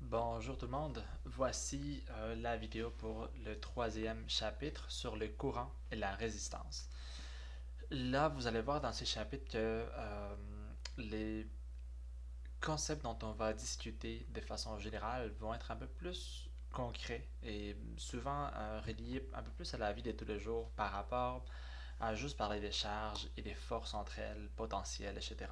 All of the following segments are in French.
Bonjour tout le monde, voici la vidéo pour le troisième chapitre sur le courant et la résistance. Là, vous allez voir dans ces chapitres que les concepts dont on va discuter de façon générale vont être un peu plus concrets et souvent reliés un peu plus à la vie de tous les jours par rapport à juste parler des charges et des forces entre elles, potentielles, etc.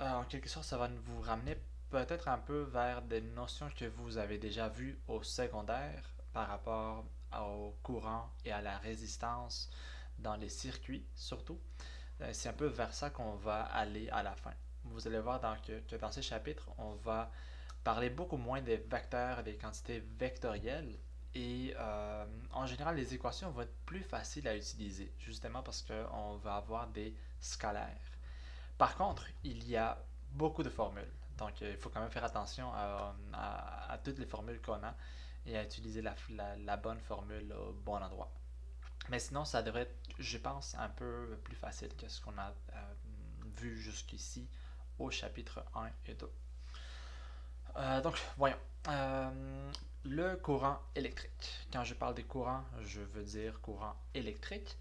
En quelque sorte, ça va vous ramener peut-être un peu vers des notions que vous avez déjà vues au secondaire par rapport au courant et à la résistance dans les circuits, surtout. C'est un peu vers ça qu'on va aller à la fin. Vous allez voir que dans ces chapitres, on va parler beaucoup moins des vecteurs et des quantités vectorielles. Et en général, les équations vont être plus faciles à utiliser, justement parce qu'on va avoir des scalaires. Par contre, il y a beaucoup de formules. Donc, il faut quand même faire attention à toutes les formules qu'on a et à utiliser la bonne formule au bon endroit. Mais sinon, ça devrait être, je pense, un peu plus facile que ce qu'on a vu jusqu'ici au chapitre 1 et 2. Voyons. Le courant électrique. Quand je parle des courants, je veux dire courant électrique.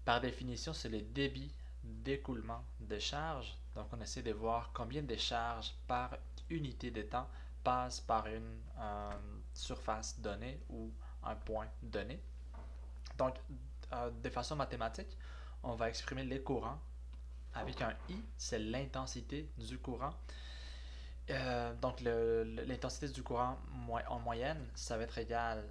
Par définition, c'est le débit d'écoulement de charge. Donc, on essaie de voir combien de charges par unité de temps passent par une surface donnée ou un point donné. Donc, de façon mathématique, on va exprimer les courants avec un I, c'est l'intensité du courant. L'intensité du courant en moyenne, ça va être égal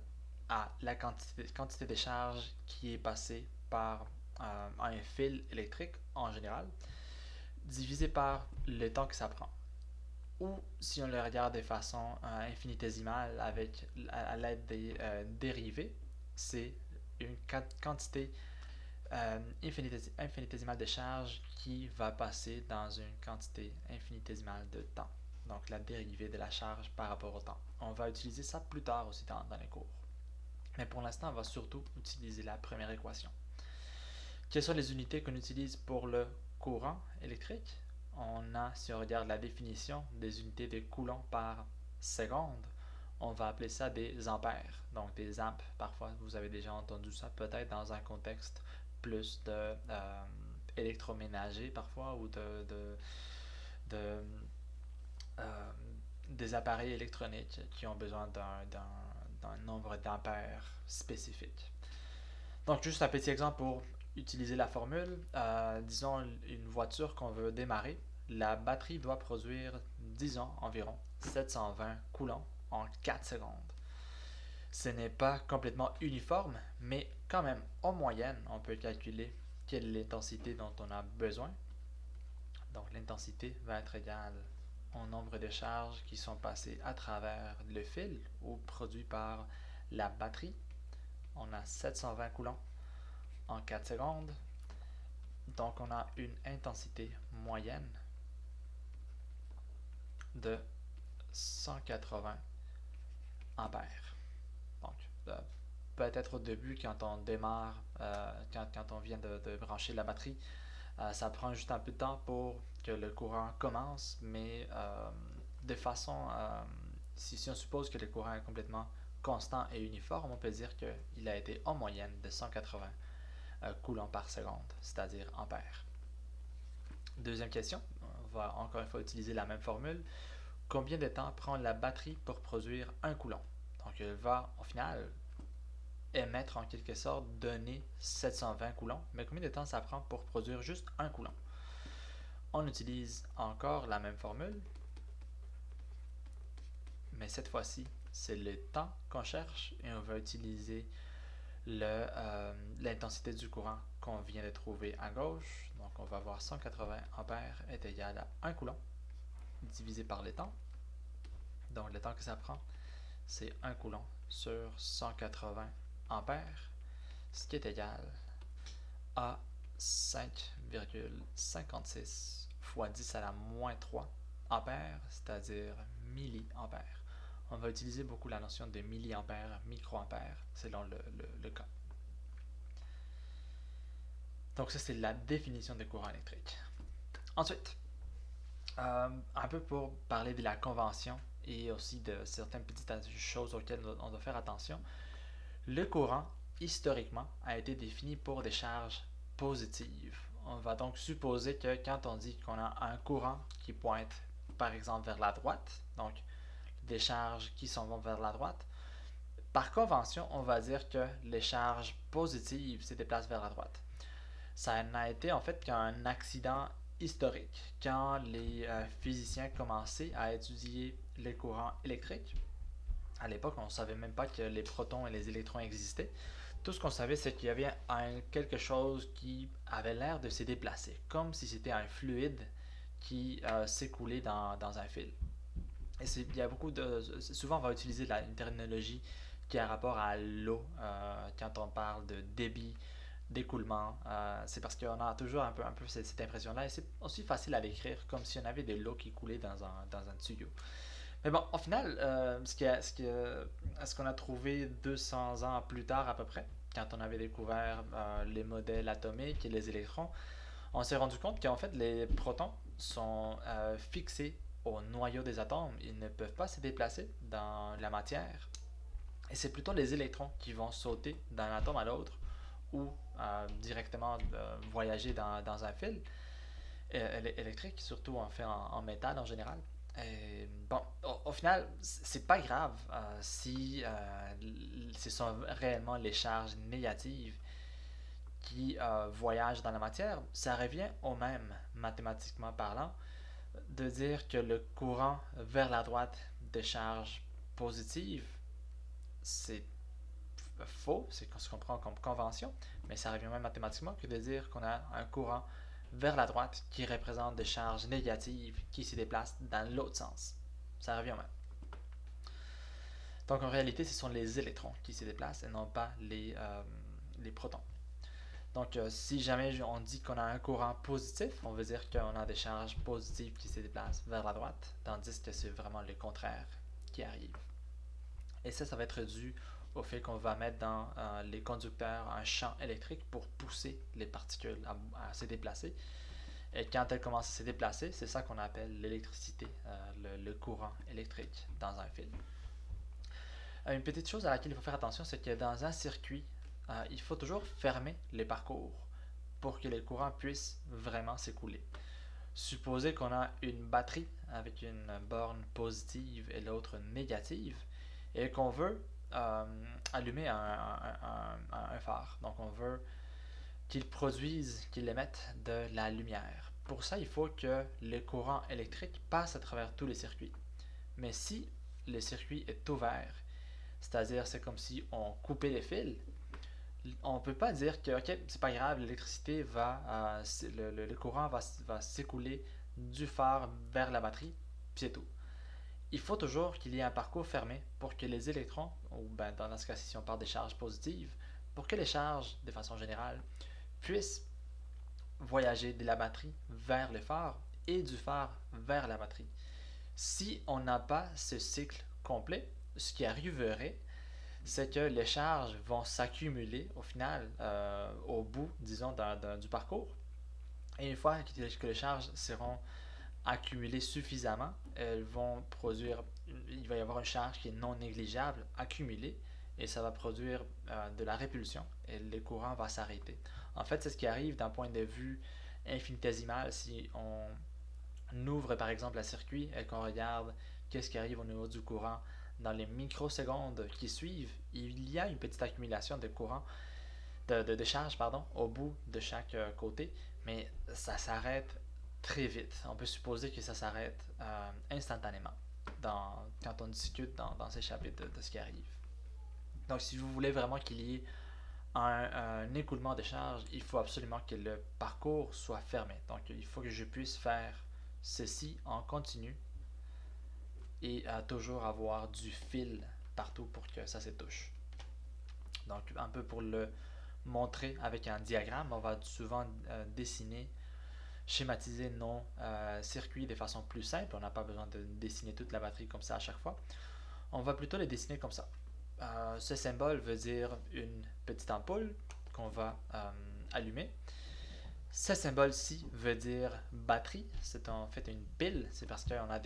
à la quantité de charge qui est passée par un fil électrique en général, divisé par le temps que ça prend. Ou si on le regarde de façon infinitésimale avec à l'aide des dérivés, c'est une quantité infinitésimale de charge qui va passer dans une quantité infinitésimale de temps. Donc la dérivée de la charge par rapport au temps. On va utiliser ça plus tard aussi dans les cours. Mais pour l'instant, on va surtout utiliser la première équation. Quelles sont les unités qu'on utilise pour le courant électrique? On a, si on regarde la définition, des unités de coulomb par seconde. On va appeler ça des ampères, donc des amps. Parfois, vous avez déjà entendu ça, peut-être dans un contexte plus de électroménager parfois ou de euh, des appareils électroniques qui ont besoin d'un nombre d'ampères spécifique. Donc, juste un petit exemple pour utiliser la formule. Disons une voiture qu'on veut démarrer. La batterie doit produire, disons, environ 720 coulombs en 4 secondes. Ce n'est pas complètement uniforme, mais quand même, en moyenne, on peut calculer quelle est l'intensité dont on a besoin. Donc, l'intensité va être égale au nombre de charges qui sont passées à travers le fil ou produit par la batterie. On a 720 coulombs en 4 secondes. Donc, on a une intensité moyenne de 180 ampères. Donc, peut-être au début, quand on démarre, quand on vient de brancher la batterie, ça prend juste un peu de temps pour que le courant commence, mais de façon, si on suppose que le courant est complètement constant et uniforme, on peut dire qu'il a été en moyenne de 180 coulombs par seconde, c'est-à-dire ampères. Deuxième question, on va encore une fois utiliser la même formule. Combien de temps prend la batterie pour produire un coulomb? Donc elle va au final émettre en quelque sorte, donner 720 coulombs, mais combien de temps ça prend pour produire juste un coulomb? On utilise encore la même formule, mais cette fois-ci, c'est le temps qu'on cherche et on va utiliser l'intensité du courant qu'on vient de trouver à gauche. Donc on va avoir 180 ampères est égal à 1 coulomb divisé par le temps. Donc le temps que ça prend, c'est 1 coulomb sur 180 ampères, ce qui est égal à 5,56 fois 10 à la moins 3 ampères, c'est-à-dire milliampères. On va utiliser beaucoup la notion de milliampères, microampères, selon le cas. Donc ça, c'est la définition de courant électrique. Ensuite, un peu pour parler de la convention et aussi de certaines petites choses auxquelles on doit faire attention. Le courant, historiquement, a été défini pour des charges positives. On va donc supposer que quand on dit qu'on a un courant qui pointe par exemple vers la droite, donc des charges qui s'en vont vers la droite, par convention, on va dire que les charges positives se déplacent vers la droite. Ça n'a été en fait qu'un accident historique. Quand les physiciens commençaient à étudier les courants électriques, à l'époque, on ne savait même pas que les protons et les électrons existaient. Tout ce qu'on savait, c'est qu'il y avait quelque chose qui avait l'air de se déplacer, comme si c'était un fluide qui s'écoulait dans un fil. Et il y a beaucoup de. Souvent, on va utiliser une terminologie qui a rapport à l'eau quand on parle de débit, d'écoulement. C'est parce qu'on a toujours un peu cette impression-là. Et c'est aussi facile à décrire, comme si on avait de l'eau qui coulait dans un tuyau. Mais bon, au final, ce qu'on a trouvé 200 ans plus tard à peu près, quand on avait découvert les modèles atomiques et les électrons, on s'est rendu compte qu'en fait, les protons sont fixés au noyau des atomes. Ils ne peuvent pas se déplacer dans la matière. Et c'est plutôt les électrons qui vont sauter d'un atome à l'autre ou directement voyager dans un fil électrique, surtout en métal en général. Et bon, au final, c'est pas grave si ce sont réellement les charges négatives qui voyagent dans la matière. Ça revient au même, mathématiquement parlant, de dire que le courant vers la droite des charges positives, c'est faux, c'est ce qu'on prend comme convention, mais ça revient même mathématiquement que de dire qu'on a un courant vers la droite qui représente des charges négatives qui se déplacent dans l'autre sens. Ça revient même. Donc en réalité, ce sont les électrons qui se déplacent et non pas les protons. Donc si jamais on dit qu'on a un courant positif, on veut dire qu'on a des charges positives qui se déplacent vers la droite, tandis que c'est vraiment le contraire qui arrive. Et ça va être dû au fait qu'on va mettre dans les conducteurs un champ électrique pour pousser les particules à se déplacer. Et quand elles commencent à se déplacer, c'est ça qu'on appelle l'électricité, le courant électrique dans un fil. Une petite chose à laquelle il faut faire attention, c'est que dans un circuit, il faut toujours fermer les parcours pour que les courants puissent vraiment s'écouler. Supposez qu'on a une batterie avec une borne positive et l'autre négative et qu'on veut allumer un phare. Donc on veut qu'il émette de la lumière. Pour ça, il faut que le courant électrique passe à travers tous les circuits. Mais si le circuit est ouvert, c'est-à-dire c'est comme si on coupait les fils, on ne peut pas dire que ok, c'est pas grave, l'électricité le courant va s'écouler du phare vers la batterie, puis c'est tout. Il faut toujours qu'il y ait un parcours fermé pour que les électrons, ou ben dans ce cas-ci si on parle des charges positives, pour que les charges, de façon générale, puissent voyager de la batterie vers le phare et du phare vers la batterie. Si on n'a pas ce cycle complet, ce qui arriverait, c'est que les charges vont s'accumuler au final, au bout, disons, du parcours. Et une fois que les charges seront accumulées suffisamment, elles vont produire, il va y avoir une charge qui est non négligeable accumulée et ça va produire de la répulsion et le courant va s'arrêter. En fait, c'est ce qui arrive d'un point de vue infinitésimal si on ouvre par exemple un circuit et qu'on regarde qu'est-ce qui arrive au niveau du courant dans les microsecondes qui suivent, il y a une petite accumulation de courant, de charge pardon, au bout de chaque côté, mais ça s'arrête très vite. On peut supposer que ça s'arrête instantanément quand on discute dans ces chapitres de ce qui arrive. Donc si vous voulez vraiment qu'il y ait un écoulement de charge, il faut absolument que le parcours soit fermé. Donc il faut que je puisse faire ceci en continu et toujours avoir du fil partout pour que ça se touche. Donc un peu pour le montrer avec un diagramme, on va souvent dessiner, schématiser nos circuits de façon plus simple. On n'a pas besoin de dessiner toute la batterie comme ça à chaque fois. On va plutôt les dessiner comme ça. Ce symbole veut dire une petite ampoule qu'on va allumer. Ce symbole-ci veut dire batterie. C'est en fait une pile. C'est parce qu'on a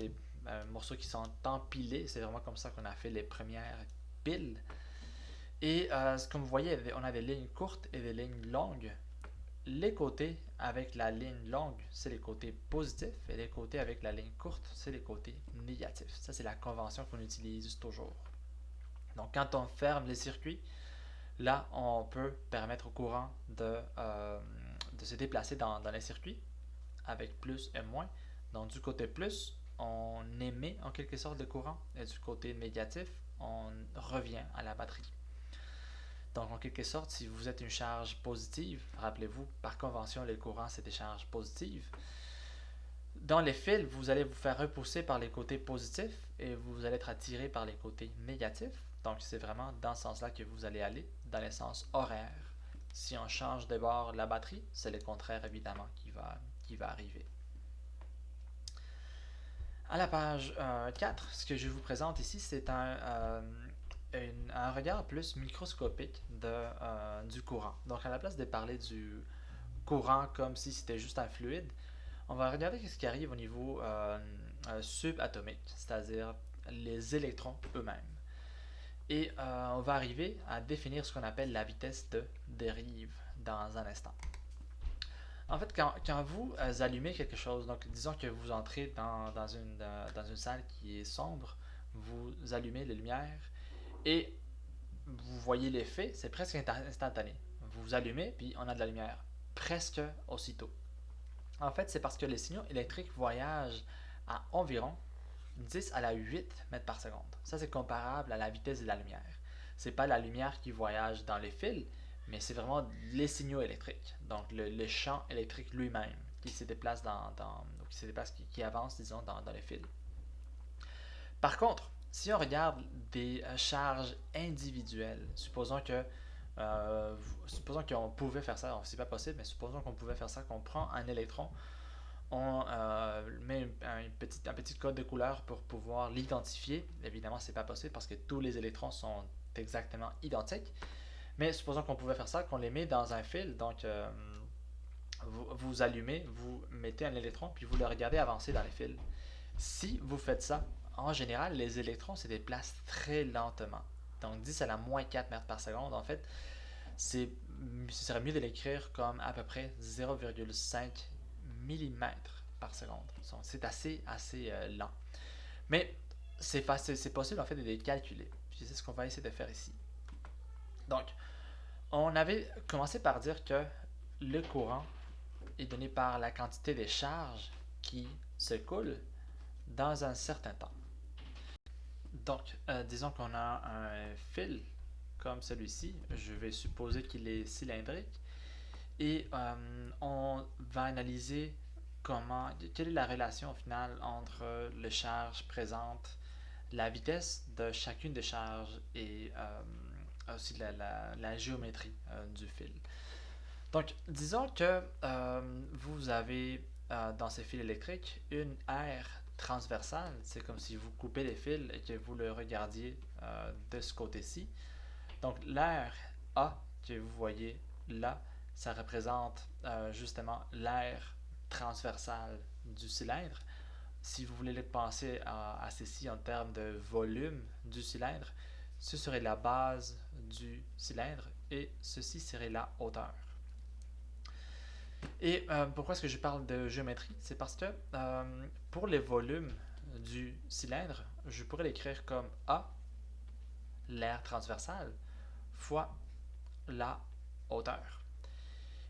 morceaux qui sont empilés. C'est vraiment comme ça qu'on a fait les premières piles. Et comme vous voyez, on a des lignes courtes et des lignes longues. Les côtés avec la ligne longue, c'est les côtés positifs, et les côtés avec la ligne courte, c'est les côtés négatifs. Ça, c'est la convention qu'on utilise toujours. Donc, quand on ferme les circuits, là, on peut permettre au courant de se déplacer dans les circuits avec plus et moins. Donc, du côté plus, on émet en quelque sorte le courant, et du côté négatif, on revient à la batterie. Donc, en quelque sorte, si vous êtes une charge positive, rappelez-vous, par convention, le courant, c'est des charges positives. Dans les fils, vous allez vous faire repousser par les côtés positifs et vous allez être attiré par les côtés négatifs. Donc, c'est vraiment dans ce sens-là que vous allez aller, dans le sens horaire. Si on change de bord la batterie, c'est le contraire, évidemment, qui va arriver. À la page 4, ce que je vous présente ici, c'est un regard plus microscopique du courant. Donc, à la place de parler du courant comme si c'était juste un fluide, on va regarder ce qui arrive au niveau subatomique, c'est-à-dire les électrons eux-mêmes. Et on va arriver à définir ce qu'on appelle la vitesse de dérive dans un instant. En fait, quand vous allumez quelque chose, donc disons que vous entrez dans une salle qui est sombre, vous allumez les lumières et vous voyez l'effet, c'est presque instantané. Vous allumez, puis on a de la lumière presque aussitôt. En fait, c'est parce que les signaux électriques voyagent à environ 10 à la 8 mètres par seconde. Ça, c'est comparable à la vitesse de la lumière. C'est pas la lumière qui voyage dans les fils, mais c'est vraiment les signaux électriques. Donc, le champ électrique lui-même qui se déplace qui avance, disons, dans les fils. Par contre, si on regarde des charges individuelles, supposons qu'on pouvait faire ça, c'est pas possible, mais supposons qu'on pouvait faire ça, qu'on prend un électron, on met un petit code de couleur pour pouvoir l'identifier. Évidemment, c'est pas possible parce que tous les électrons sont exactement identiques. Mais supposons qu'on pouvait faire ça, qu'on les met dans un fil. Donc, vous allumez, vous mettez un électron, puis vous le regardez avancer dans les fils. Si vous faites ça, en général, les électrons se déplacent très lentement. Donc 10 à la moins 4 mètres par seconde, en fait, ce serait mieux de l'écrire comme à peu près 0,5 mm par seconde. C'est assez lent. Mais c'est possible en fait de les calculer. Puis c'est ce qu'on va essayer de faire ici. Donc, on avait commencé par dire que le courant est donné par la quantité des charges qui se coulent dans un certain temps. Donc, disons qu'on a un fil comme celui-ci. Je vais supposer qu'il est cylindrique. Et on va analyser quelle est la relation au final entre les charges présentes, la vitesse de chacune des charges et aussi la géométrie du fil. Donc, disons que vous avez dans ces fils électriques une aire transversale. C'est comme si vous coupez les fils et que vous le regardiez de ce côté-ci. Donc, l'aire A que vous voyez là, ça représente justement l'aire transversale du cylindre. Si vous voulez le penser à ceci en termes de volume du cylindre, ce serait la base du cylindre et ceci serait la hauteur. Et pourquoi est-ce que je parle de géométrie? C'est parce que pour les volumes du cylindre, je pourrais l'écrire comme A, l'aire transversale, fois la hauteur.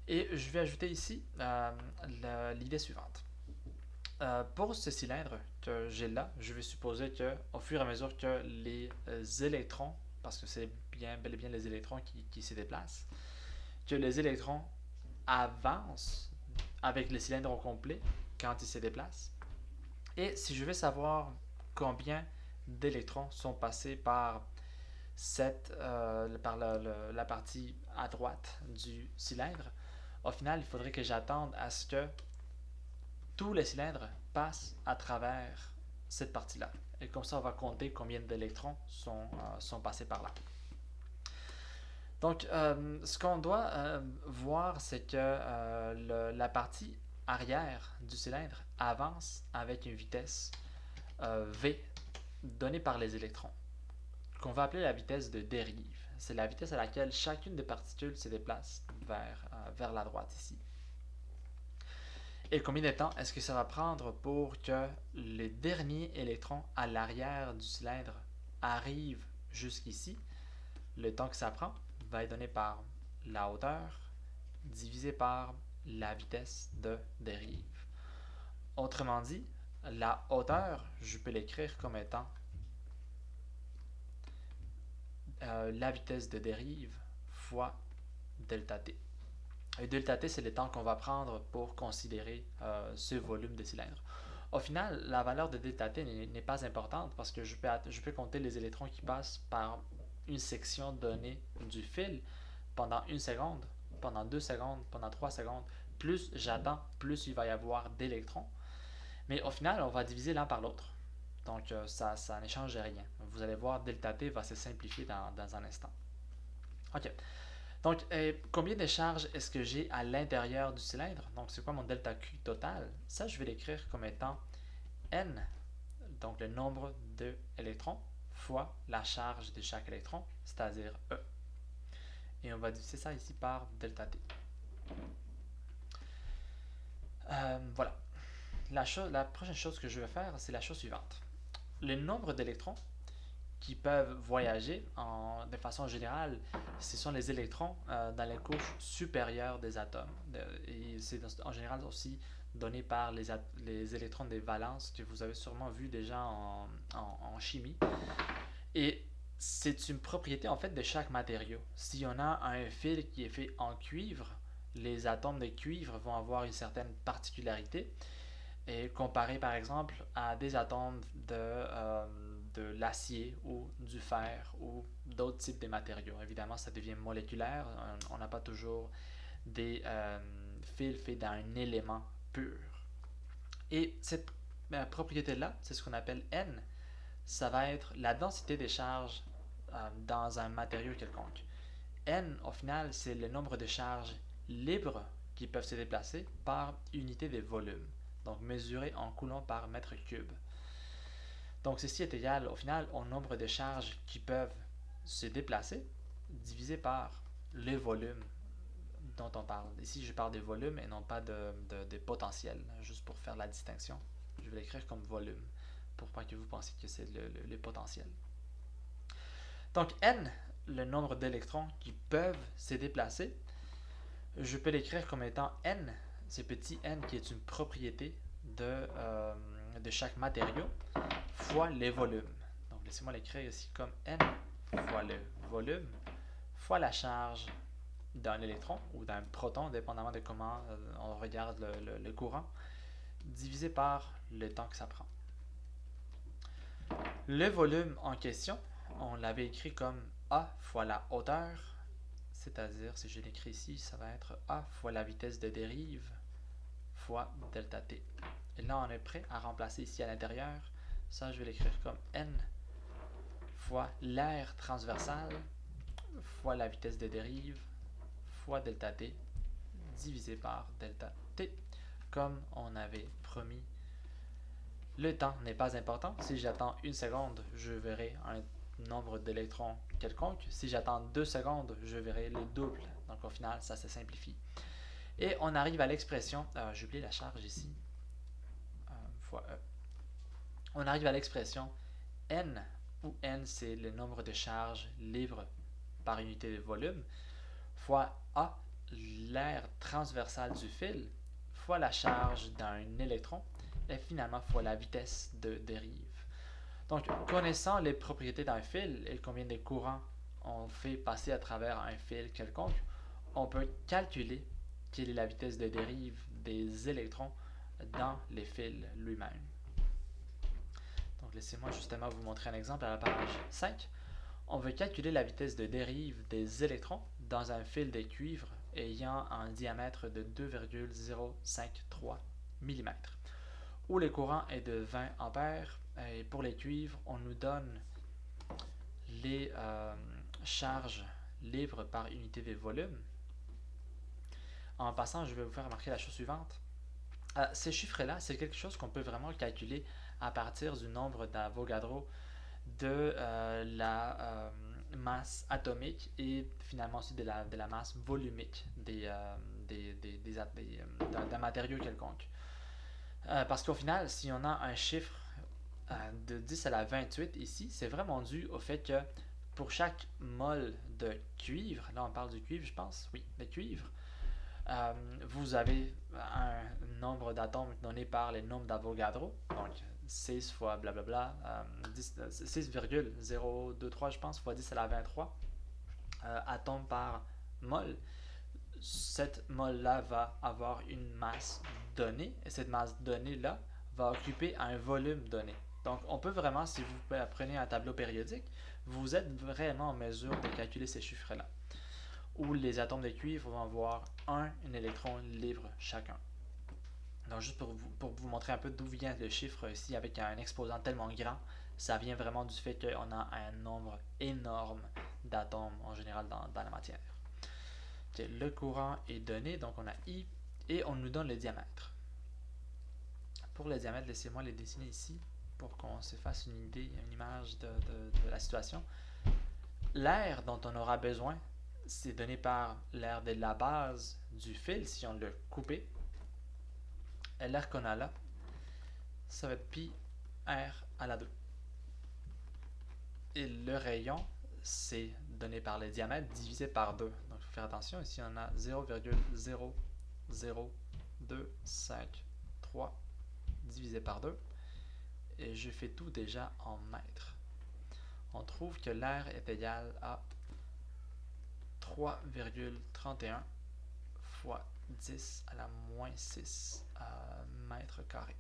Et je vais ajouter ici l'idée suivante. Pour ce cylindre que j'ai là, je vais supposer qu'au fur et à mesure que les électrons, parce que c'est bel et bien les électrons qui se déplacent, que les électrons avancent avec le cylindre au complet quand ils se déplacent. Et si je veux savoir combien d'électrons sont passés par la partie à droite du cylindre, au final, il faudrait que j'attende à ce que tous les cylindres passent à travers cette partie-là. Et comme ça, on va compter combien d'électrons sont passés par là. Donc, ce qu'on doit voir, c'est que la partie arrière du cylindre avance avec une vitesse V donnée par les électrons, qu'on va appeler la vitesse de dérive. C'est la vitesse à laquelle chacune des particules se déplace vers la droite ici. Et combien de temps est-ce que ça va prendre pour que les derniers électrons à l'arrière du cylindre arrivent jusqu'ici? Le temps que ça prend va être donné par la hauteur divisé par la vitesse de dérive. Autrement dit, la hauteur, je peux l'écrire comme étant la vitesse de dérive fois delta t. Et delta t, c'est le temps qu'on va prendre pour considérer ce volume de cylindre. Au final, la valeur de delta t n'est pas importante parce que je peux compter les électrons qui passent par une section donnée du fil pendant 1 seconde, pendant 2 secondes, pendant 3 secondes. Plus j'attends, plus il va y avoir d'électrons. Mais au final, on va diviser l'un par l'autre. Donc, ça ne change rien. Vous allez voir, delta t va se simplifier dans un instant. OK. Donc, combien de charges est-ce que j'ai à l'intérieur du cylindre? Donc, c'est quoi mon delta Q total? Ça, je vais l'écrire comme étant N, donc le nombre d'électrons, fois la charge de chaque électron, c'est-à-dire E. Et on va diviser ça ici par delta T. Voilà. La prochaine chose que je vais faire, c'est la chose suivante. Le nombre d'électrons qui peuvent voyager de façon générale, ce sont les électrons dans les couches supérieures des atomes. Et c'est en général aussi donné par les électrons des valences que vous avez sûrement vu déjà en chimie. Et c'est une propriété en fait de chaque matériau. Si on a un fil qui est fait en cuivre, les atomes de cuivre vont avoir une certaine particularité et comparé par exemple à des atomes de l'acier ou du fer ou d'autres types de matériaux. Évidemment, ça devient moléculaire. On n'a pas toujours des fils faits d'un élément pur. Et cette propriété-là, c'est ce qu'on appelle N. Ça va être la densité des charges dans un matériau quelconque. N, au final, c'est le nombre de charges libres qui peuvent se déplacer par unité de volume, donc mesuré en coulombs par mètre cube. Donc ceci est égal au final au nombre de charges qui peuvent se déplacer divisé par le volume dont on parle. Ici, je parle de volume et non pas de potentiel, juste pour faire la distinction. Je vais l'écrire comme volume pour pas que vous pensiez que c'est le potentiel. Donc N, le nombre d'électrons qui peuvent se déplacer, je peux l'écrire comme étant N, ce petit N qui est une propriété de chaque matériau, fois les volumes. Donc laissez-moi l'écrire ici comme N fois le volume, fois la charge d'un électron ou d'un proton, dépendamment de comment on regarde le courant, divisé par le temps que ça prend. Le volume en question, on l'avait écrit comme A fois la hauteur, c'est-à-dire, si je l'écris ici, ça va être A fois la vitesse de dérive fois delta t. Et là, on est prêt à remplacer ici à l'intérieur. Ça, je vais l'écrire comme N fois l'aire transversale fois la vitesse de dérive fois delta t divisé par delta t, comme on avait promis. Le temps n'est pas important. Si j'attends 1 seconde, je verrai un nombre d'électrons quelconque. Si j'attends 2 secondes, je verrai le double. Donc au final, ça se simplifie. Et on arrive à l'expression, j'ai oublié la charge ici, fois E. On arrive à l'expression N, où N c'est le nombre de charges libres par unité de volume, fois A, l'aire transversale du fil, fois la charge d'un électron, et finalement fois la vitesse de dérive. Donc, connaissant les propriétés d'un fil et combien de courants on fait passer à travers un fil quelconque, on peut calculer quelle est la vitesse de dérive des électrons dans les fils lui-même. Donc, laissez-moi justement vous montrer un exemple à la page 5. On veut calculer la vitesse de dérive des électrons dans un fil de cuivre ayant un diamètre de 2,053 mm, où le courant est de 20 ampères. Et pour les cuivres, on nous donne les charges libres par unité de volume. En passant, je vais vous faire remarquer la chose suivante. Ces chiffres-là, c'est quelque chose qu'on peut vraiment calculer à partir du nombre d'Avogadro de la masse atomique et finalement aussi de la masse volumique d'un matériau quelconque. Parce qu'au final, si on a un chiffre de 10 à la 28 ici, c'est vraiment dû au fait que pour chaque mol de cuivre, là on parle du cuivre je pense, oui, de cuivre, euh, vous avez un nombre d'atomes donné par le nombre d'Avogadro, donc 6 fois blablabla, 6,023 je pense, fois 10 à la 23 atomes par mol. Cette mol-là va avoir une masse donnée, et cette masse donnée-là va occuper un volume donné. Donc, on peut vraiment, si vous prenez un tableau périodique, vous êtes vraiment en mesure de calculer ces chiffres-là, où les atomes de cuivre vont avoir un électron libre chacun. Donc, juste pour vous montrer un peu d'où vient le chiffre ici avec un exposant tellement grand, ça vient vraiment du fait qu'on a un nombre énorme d'atomes en général dans la matière. Okay, le courant est donné, donc on a I, et on nous donne le diamètre. Pour le diamètre, laissez-moi les dessiner ici pour qu'on se fasse une idée, une image de la situation. L'air dont on aura besoin, c'est donné par l'air de la base du fil, si on l'a coupé. Et l'air qu'on a là, ça va être pi r à la 2. Et le rayon, c'est donné par le diamètre divisé par 2. Donc, il faut faire attention. Ici, on a 0,00253 divisé par 2. Et je fais tout déjà en mètres. On trouve que l'air est égal à 3,31 fois 10 à la moins 6 mètres carrés.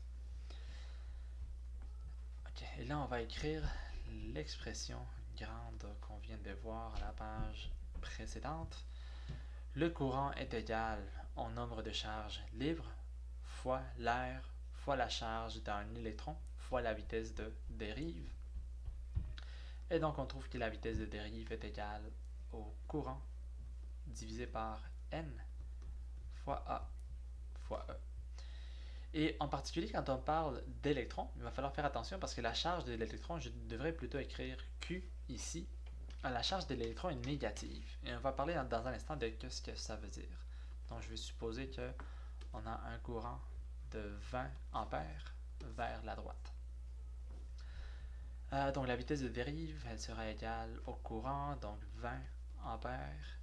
Ok, et là, on va écrire l'expression grande qu'on vient de voir à la page précédente. Le courant est égal au nombre de charges libres fois l'air fois la charge d'un électron fois la vitesse de dérive. Et donc on trouve que la vitesse de dérive est égale au courant divisé par n fois A fois E. Et en particulier, quand on parle d'électrons, il va falloir faire attention parce que la charge de l'électron, je devrais plutôt écrire Q ici. La charge de l'électron est négative. Et on va parler dans un instant de ce que ça veut dire. Donc je vais supposer qu'on a un courant de 20 ampères vers la droite. Donc la vitesse de dérive, elle sera égale au courant, donc 20 ampères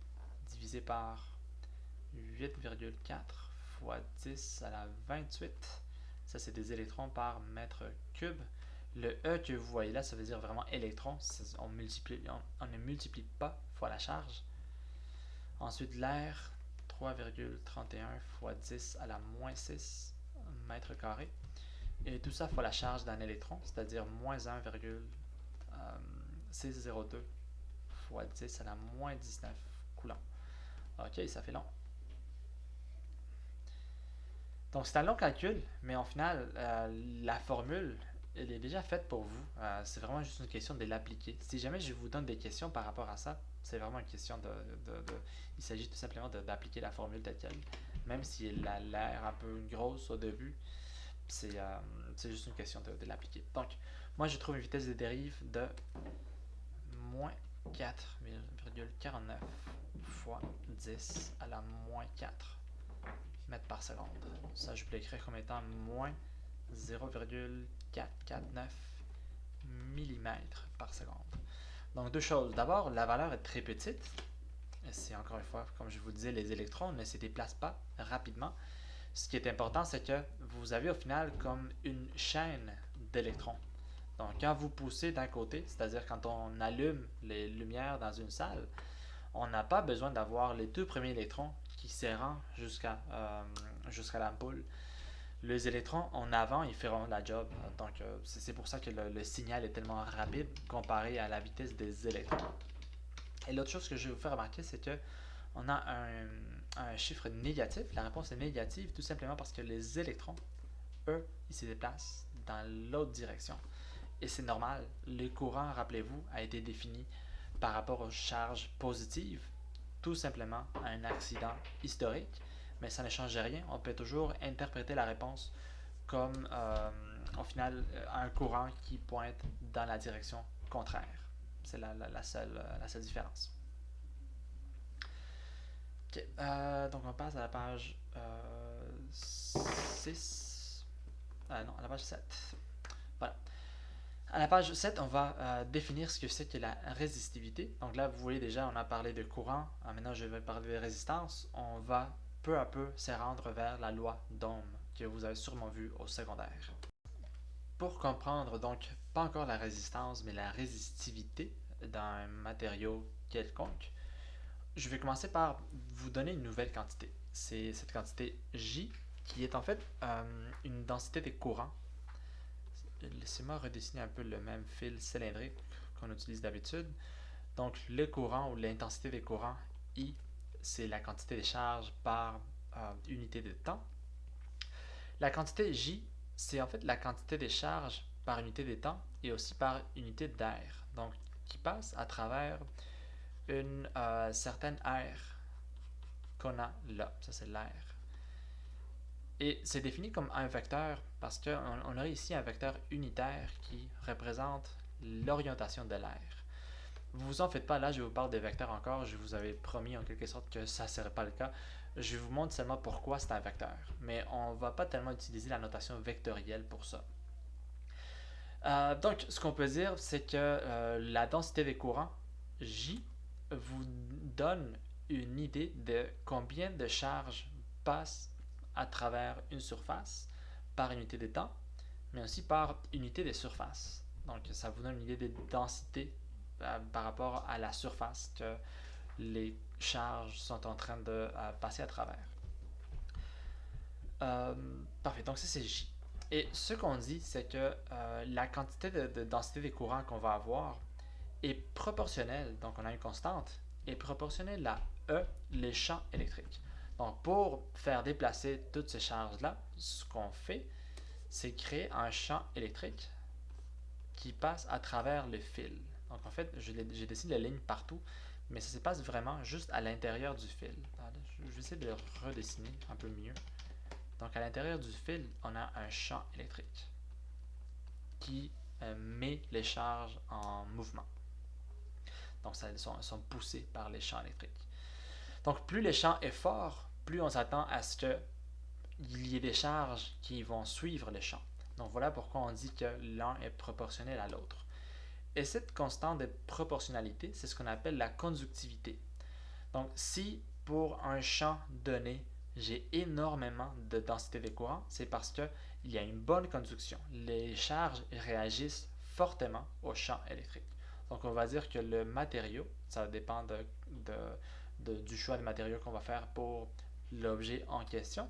divisé par 8,4 fois 10 à la 28. Ça, c'est des électrons par mètre cube. Le E que vous voyez là, ça veut dire vraiment électrons. On ne multiplie pas fois la charge. Ensuite, l'air, 3,31 fois 10 à la moins 6 mètres carrés. Et tout ça fois la charge d'un électron, c'est-à-dire moins 1,602 fois 10 à la moins 19 coulombs. Ok, ça fait long. Donc c'est un long calcul, mais au final, la formule, elle est déjà faite pour vous. C'est vraiment juste une question de l'appliquer. Si jamais je vous donne des questions par rapport à ça, c'est vraiment une question il s'agit tout simplement d'appliquer la formule telle quelle. Même si elle a l'air un peu grosse au début, c'est juste une question de l'appliquer. Donc, moi je trouve une vitesse de dérive de moins 4,49 fois 10 à la moins 4 mètres par seconde. Ça, je peux l'écrire comme étant moins 0,449 mm par seconde. Donc, deux choses. D'abord, la valeur est très petite. C'est encore une fois, comme je vous disais, les électrons ne se déplacent pas rapidement. Ce qui est important, c'est que vous avez au final comme une chaîne d'électrons. Donc, quand vous poussez d'un côté, c'est-à-dire quand on allume les lumières dans une salle, on n'a pas besoin d'avoir les deux premiers électrons qui se rendent jusqu'à l'ampoule. Les électrons en avant, ils feront la job. Donc, c'est pour ça que le signal est tellement rapide comparé à la vitesse des électrons. Et l'autre chose que je vais vous faire remarquer, c'est que on a un chiffre négatif. La réponse est négative tout simplement parce que les électrons, eux, ils se déplacent dans l'autre direction. Et c'est normal. Le courant, rappelez-vous, a été défini par rapport aux charges positives, tout simplement à un accident historique. Mais ça ne change rien. On peut toujours interpréter la réponse comme au final un courant qui pointe dans la direction contraire. C'est la seule différence. Ok, donc on passe à la page 6. Non, à la page 7. Voilà. À la page 7, on va définir ce que c'est que la résistivité. Donc là, vous voyez déjà, on a parlé de courant. Maintenant, je vais parler de résistance. On va peu à peu se rendre vers la loi d'Ohm que vous avez sûrement vue au secondaire. Pour comprendre donc pas encore la résistance, mais la résistivité d'un matériau quelconque, je vais commencer par vous donner une nouvelle quantité. C'est cette quantité J qui est en fait une densité des courants. Laissez-moi redessiner un peu le même fil cylindrique qu'on utilise d'habitude. Donc le courant ou l'intensité des courants, I, c'est la quantité des charges par unité de temps. La quantité J, c'est en fait la quantité des charges par unité de temps et aussi par unité d'air. Donc qui passe à travers une certaine aire qu'on a là. Ça, c'est l'air. Et c'est défini comme un vecteur parce qu'on a ici un vecteur unitaire qui représente l'orientation de l'air. Vous vous en faites pas, là je vous parle des vecteurs encore, je vous avais promis en quelque sorte que ça ne serait pas le cas. Je vous montre seulement pourquoi c'est un vecteur, mais on ne va pas tellement utiliser la notation vectorielle pour ça. Donc ce qu'on peut dire, c'est que la densité des courants, J, vous donne une idée de combien de charges passent à travers une surface par unité de temps, mais aussi par unité de surface. Donc ça vous donne une idée de densité par rapport à la surface que les charges sont en train de passer à travers. Parfait, donc ça c'est J. Et ce qu'on dit, c'est que la quantité de densité des courants qu'on va avoir est proportionnelle, donc on a une constante, est proportionnelle à E, les champs électriques. Donc pour faire déplacer toutes ces charges-là, ce qu'on fait, c'est créer un champ électrique qui passe à travers le fil. Donc en fait, j'ai dessiné la ligne partout, mais ça se passe vraiment juste à l'intérieur du fil. Je vais essayer de le redessiner un peu mieux. Donc à l'intérieur du fil, on a un champ électrique qui met les charges en mouvement. Donc elles sont poussées par les champs électriques. Donc plus le champ est fort, plus on s'attend à ce qu'il y ait des charges qui vont suivre le champ. Donc voilà pourquoi on dit que l'un est proportionnel à l'autre. Et cette constante de proportionnalité, c'est ce qu'on appelle la conductivité. Donc si pour un champ donné, j'ai énormément de densité des courants, c'est parce qu'il y a une bonne conduction. Les charges réagissent fortement au champ électrique. Donc on va dire que le matériau, ça dépend du choix de matériaux qu'on va faire pour l'objet en question.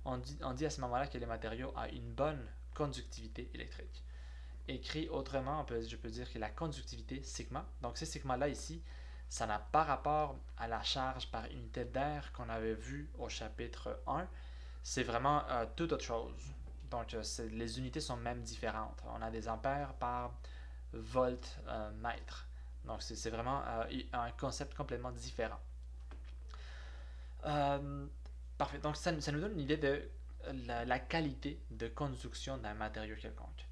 On dit à ce moment-là que le matériau a une bonne conductivité électrique. Écrit autrement, je peux dire que la conductivité sigma, donc ce sigma-là ici, ça n'a pas rapport à la charge par unité d'air qu'on avait vu au chapitre 1. C'est vraiment toute autre chose. Donc les unités sont même différentes. On a des ampères par volt mètre. Donc c'est vraiment un concept complètement différent. Parfait. Donc ça nous donne une idée de la qualité de conduction d'un matériau quelconque.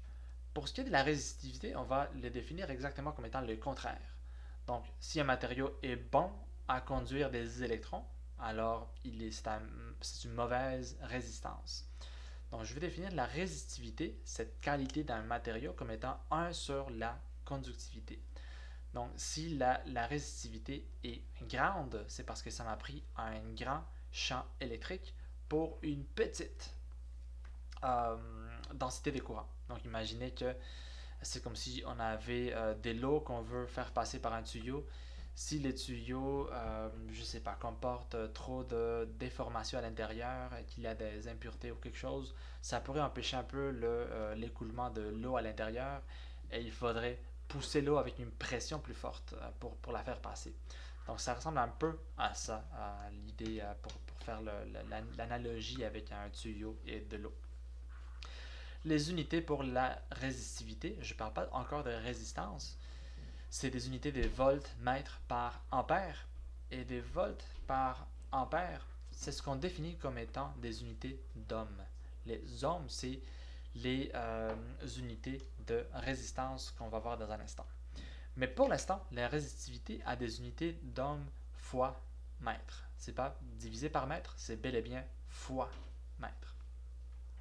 Pour ce qui est de la résistivité, on va le définir exactement comme étant le contraire. Donc, si un matériau est bon à conduire des électrons, alors c'est une mauvaise résistance. Donc, je vais définir la résistivité, cette qualité d'un matériau, comme étant 1 sur la conductivité. Donc, si la résistivité est grande, c'est parce que ça m'a pris un grand champ électrique pour une petite densité des courants. Donc, imaginez que c'est comme si on avait des lots qu'on veut faire passer par un tuyau. Si le tuyau, je sais pas, comporte trop de déformations à l'intérieur, qu'il y a des impuretés ou quelque chose, ça pourrait empêcher un peu l'écoulement de l'eau à l'intérieur et il faudrait pousser l'eau avec une pression plus forte pour la faire passer. Donc ça ressemble un peu à ça, à l'idée pour faire l'analogie avec un tuyau et de l'eau. Les unités pour la résistivité, je ne parle pas encore de résistance, c'est des unités de volts mètres par ampère. Et des volts par ampère, c'est ce qu'on définit comme étant des unités d'ohm. Les ohms, c'est les unités de résistance qu'on va voir dans un instant. Mais pour l'instant, la résistivité a des unités d'ohm fois mètre. C'est pas divisé par mètre, c'est bel et bien fois mètre.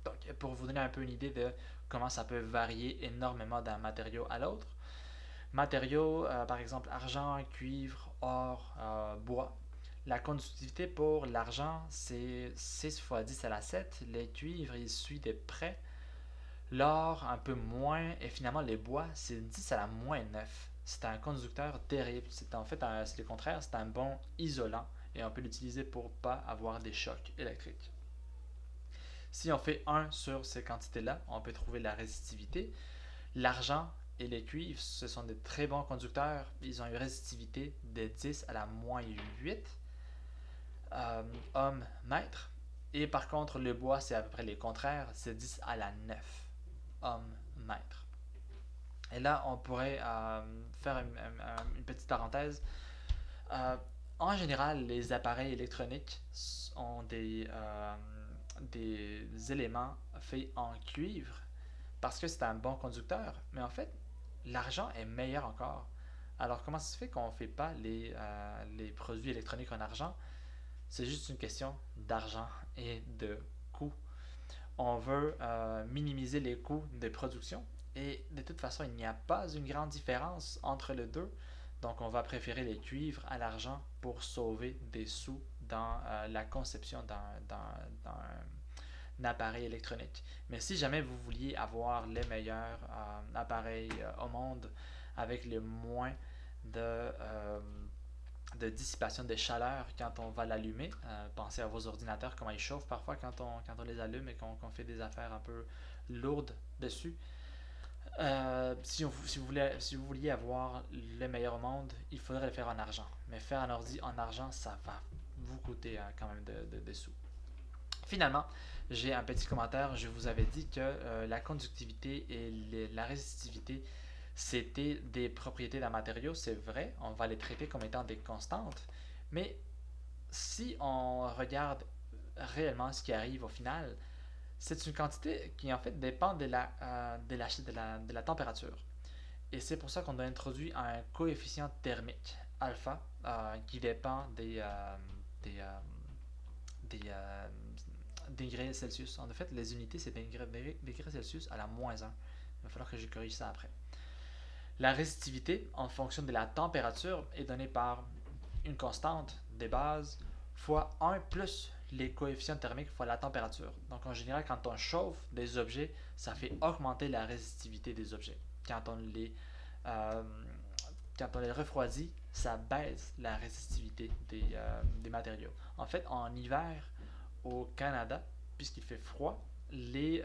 Donc, pour vous donner un peu une idée de comment ça peut varier énormément d'un matériau à l'autre, matériaux, par exemple argent, cuivre, or, bois. La conductivité pour l'argent, c'est 6 fois 10 à la 7. Les cuivres, il suit de près. L'or, un peu moins. Et finalement, les bois, c'est 10 à la moins 9. C'est un conducteur terrible. C'est en fait, c'est le contraire, c'est un bon isolant. Et on peut l'utiliser pour ne pas avoir des chocs électriques. Si on fait 1 sur ces quantités-là, on peut trouver la résistivité. L'argent et les cuivres, ce sont de très bons conducteurs. Ils ont une résistivité de 10 à la moins 8 ohms mètre. Et par contre, le bois, c'est à peu près les contraires. C'est 10 à la 9 ohms mètre. Et là, on pourrait faire une petite parenthèse. En général, les appareils électroniques ont des éléments faits en cuivre parce que c'est un bon conducteur. Mais en fait, l'argent est meilleur encore. Alors, comment ça se fait qu'on ne fait pas les produits électroniques en argent? C'est juste une question d'argent et de coût. On veut minimiser les coûts de production et de toute façon, il n'y a pas une grande différence entre les deux. Donc, on va préférer les cuivres à l'argent pour sauver des sous dans la conception d'un appareil électronique. Mais si jamais vous vouliez avoir les meilleurs appareils au monde avec le moins de dissipation de chaleur quand on va l'allumer. Pensez à vos ordinateurs, comment ils chauffent parfois quand on les allume et qu'on fait des affaires un peu lourdes dessus. Si vous vouliez avoir le meilleur au monde, il faudrait le faire en argent. Mais faire un ordi en argent, ça va vous coûter quand même de sous. Finalement, j'ai un petit commentaire. Je vous avais dit que la conductivité et la résistivité, c'était des propriétés d'un matériau. C'est vrai, on va les traiter comme étant des constantes. Mais si on regarde réellement ce qui arrive au final, c'est une quantité qui en fait dépend de la température. Et c'est pour ça qu'on a introduit un coefficient thermique, alpha, qui dépend des degrés Celsius. En fait, les unités, c'est degrés Celsius à la moins 1. Il va falloir que je corrige ça après. La résistivité, en fonction de la température, est donnée par une constante des bases fois 1 plus les coefficients thermiques fois la température. Donc en général, quand on chauffe des objets, ça fait augmenter la résistivité des objets. Euh, quand on les refroidit, ça baisse la résistivité des matériaux. En fait, en hiver, au Canada, puisqu'il fait froid, les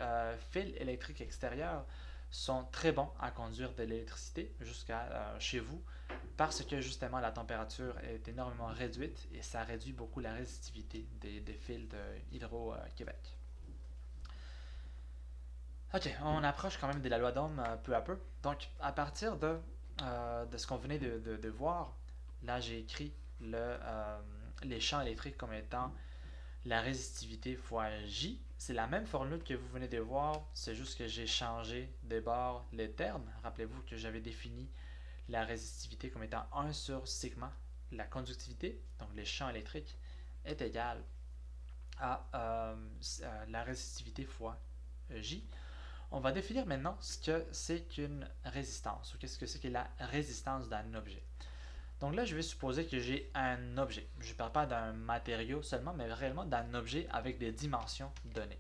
fils électriques extérieurs sont très bons à conduire de l'électricité jusqu'à chez vous parce que justement la température est énormément réduite et ça réduit beaucoup la résistivité des fils de Hydro-Québec. Ok, on approche quand même de la loi d'Ohm peu à peu. Donc, à partir de ce qu'on venait de voir, là j'ai écrit les champs électriques comme étant la résistivité fois J. C'est la même formule que vous venez de voir, c'est juste que j'ai changé de bord les termes. Rappelez-vous que j'avais défini la résistivité comme étant 1 sur sigma. La conductivité, donc les champs électriques, est égale à la résistivité fois J. On va définir maintenant ce que c'est qu'une résistance ou qu'est-ce que c'est que la résistance d'un objet. Donc là, je vais supposer que j'ai un objet. Je ne parle pas d'un matériau seulement, mais réellement d'un objet avec des dimensions données.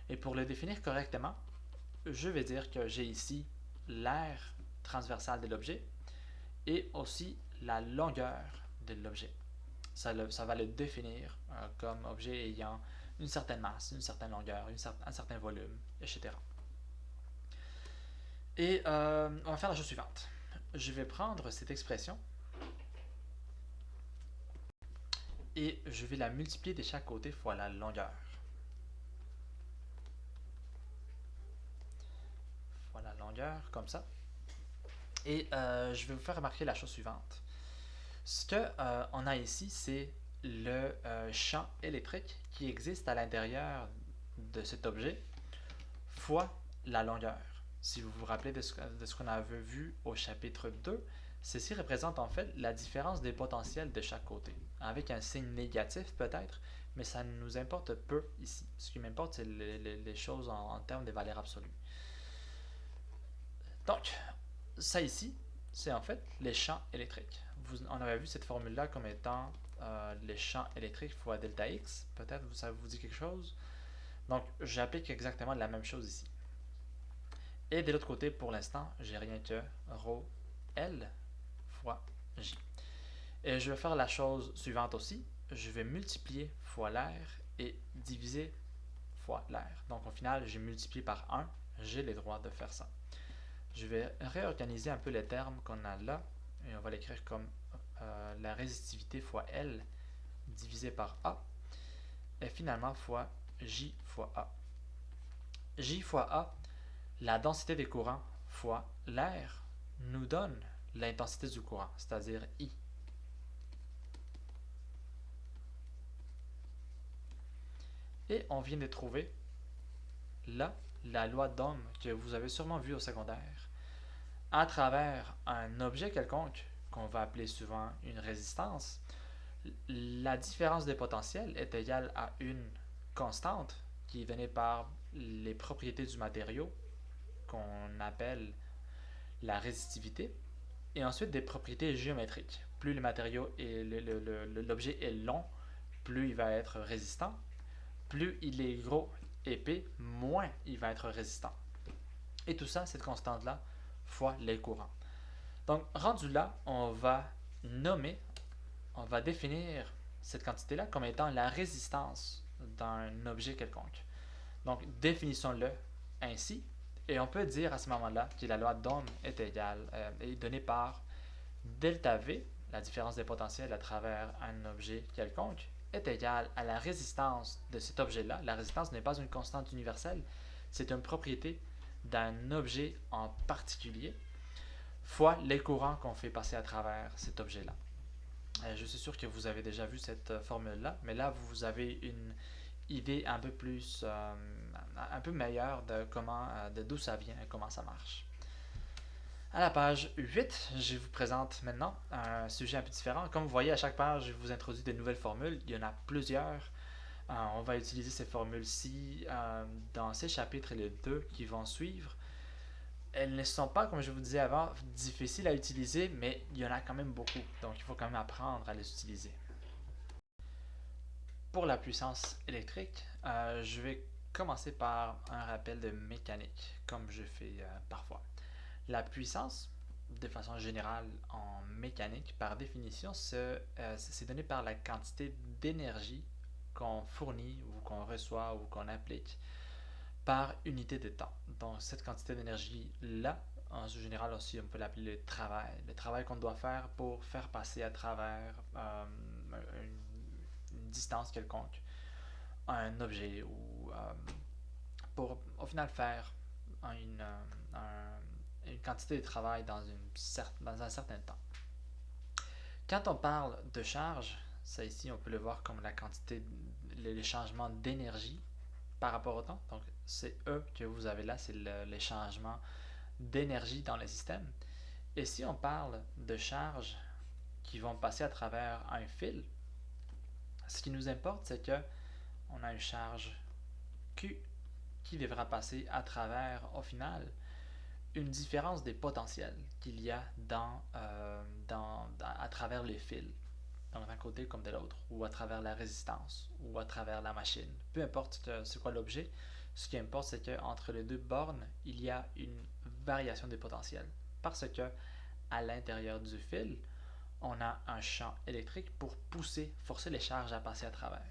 Et pour le définir correctement, je vais dire que j'ai ici l'aire transversale de l'objet et aussi la longueur de l'objet. Ça va le définir comme objet ayant une certaine masse, une certaine longueur, un certain volume, etc. Et on va faire la chose suivante. Je vais prendre cette expression et je vais la multiplier de chaque côté fois la longueur. Fois la longueur, comme ça. Et je vais vous faire remarquer la chose suivante. Ce qu'on a ici, c'est le champ électrique qui existe à l'intérieur de cet objet fois la longueur. Si vous vous rappelez de ce qu'on avait vu au chapitre 2, ceci représente en fait la différence des potentiels de chaque côté, avec un signe négatif peut-être, mais ça nous importe peu ici. Ce qui m'importe, c'est les choses en termes de valeurs absolues. Donc, ça ici, c'est en fait les champs électriques. On avait vu cette formule-là comme étant les champs électriques fois delta x. Peut-être ça vous dit quelque chose. Donc, j'applique exactement la même chose ici. Et de l'autre côté, pour l'instant, j'ai rien que ρ L fois J. Et je vais faire la chose suivante aussi. Je vais multiplier fois l'air et diviser fois l'air. Donc au final, j'ai multiplié par 1. J'ai les droits de faire ça. Je vais réorganiser un peu les termes qu'on a là. Et on va l'écrire comme la résistivité fois L divisé par A. Et finalement fois J fois A. J fois A, la densité des courants fois l'air nous donne l'intensité du courant, c'est-à-dire I. Et on vient de trouver là la loi d'Ohm que vous avez sûrement vue au secondaire. À travers un objet quelconque, qu'on va appeler souvent une résistance, la différence des potentiels est égale à une constante qui est donnée par les propriétés du matériau qu'on appelle la résistivité, et ensuite des propriétés géométriques. Plus le matériau et l'objet est long, plus il va être résistant. Plus il est gros, épais, moins il va être résistant. Et tout ça, cette constante-là, fois les courants. Donc, rendu là, on va nommer, on va définir cette quantité-là comme étant la résistance d'un objet quelconque. Donc, définissons-le ainsi. Et on peut dire à ce moment-là que la loi d'Ohm est est donnée par delta V, la différence des potentiels à travers un objet quelconque, est égale à la résistance de cet objet-là. La résistance n'est pas une constante universelle, c'est une propriété d'un objet en particulier, fois les courants qu'on fait passer à travers cet objet-là. Je suis sûr que vous avez déjà vu cette formule-là, mais là, vous avez une idée un peu meilleure de d'où ça vient et comment ça marche. À la page 8, je vous présente maintenant un sujet un peu différent. Comme vous voyez, à chaque page, je vous introduis de nouvelles formules. Il y en a plusieurs. On va utiliser ces formules-ci dans ces chapitres et les deux qui vont suivre. Elles ne sont pas, comme je vous disais avant, difficiles à utiliser, mais il y en a quand même beaucoup. Donc, il faut quand même apprendre à les utiliser. Pour la puissance électrique, je vais commencer par un rappel de mécanique, comme je fais parfois. La puissance, de façon générale en mécanique, par définition, c'est donné par la quantité d'énergie qu'on fournit ou qu'on reçoit ou qu'on applique par unité de temps. Donc cette quantité d'énergie-là, en général aussi, on peut l'appeler le travail qu'on doit faire pour faire passer à travers une distance quelconque un objet ou pour au final faire une, une quantité de travail dans un certain temps. Quand on parle de charge, ça ici on peut le voir comme la quantité, les changements d'énergie par rapport au temps. Donc c'est E que vous avez là, c'est les changements d'énergie dans le système. Et si on parle de charges qui vont passer à travers un fil, ce qui nous importe, c'est que on a une charge Q qui devra passer à travers, au final, une différence des potentiels qu'il y a à travers les fils, donc d'un côté comme de l'autre, ou à travers la résistance, ou à travers la machine. Peu importe c'est quoi l'objet, ce qui importe, c'est qu'entre les deux bornes, il y a une variation des potentiels. Parce que à l'intérieur du fil, on a un champ électrique pour forcer les charges à passer à travers.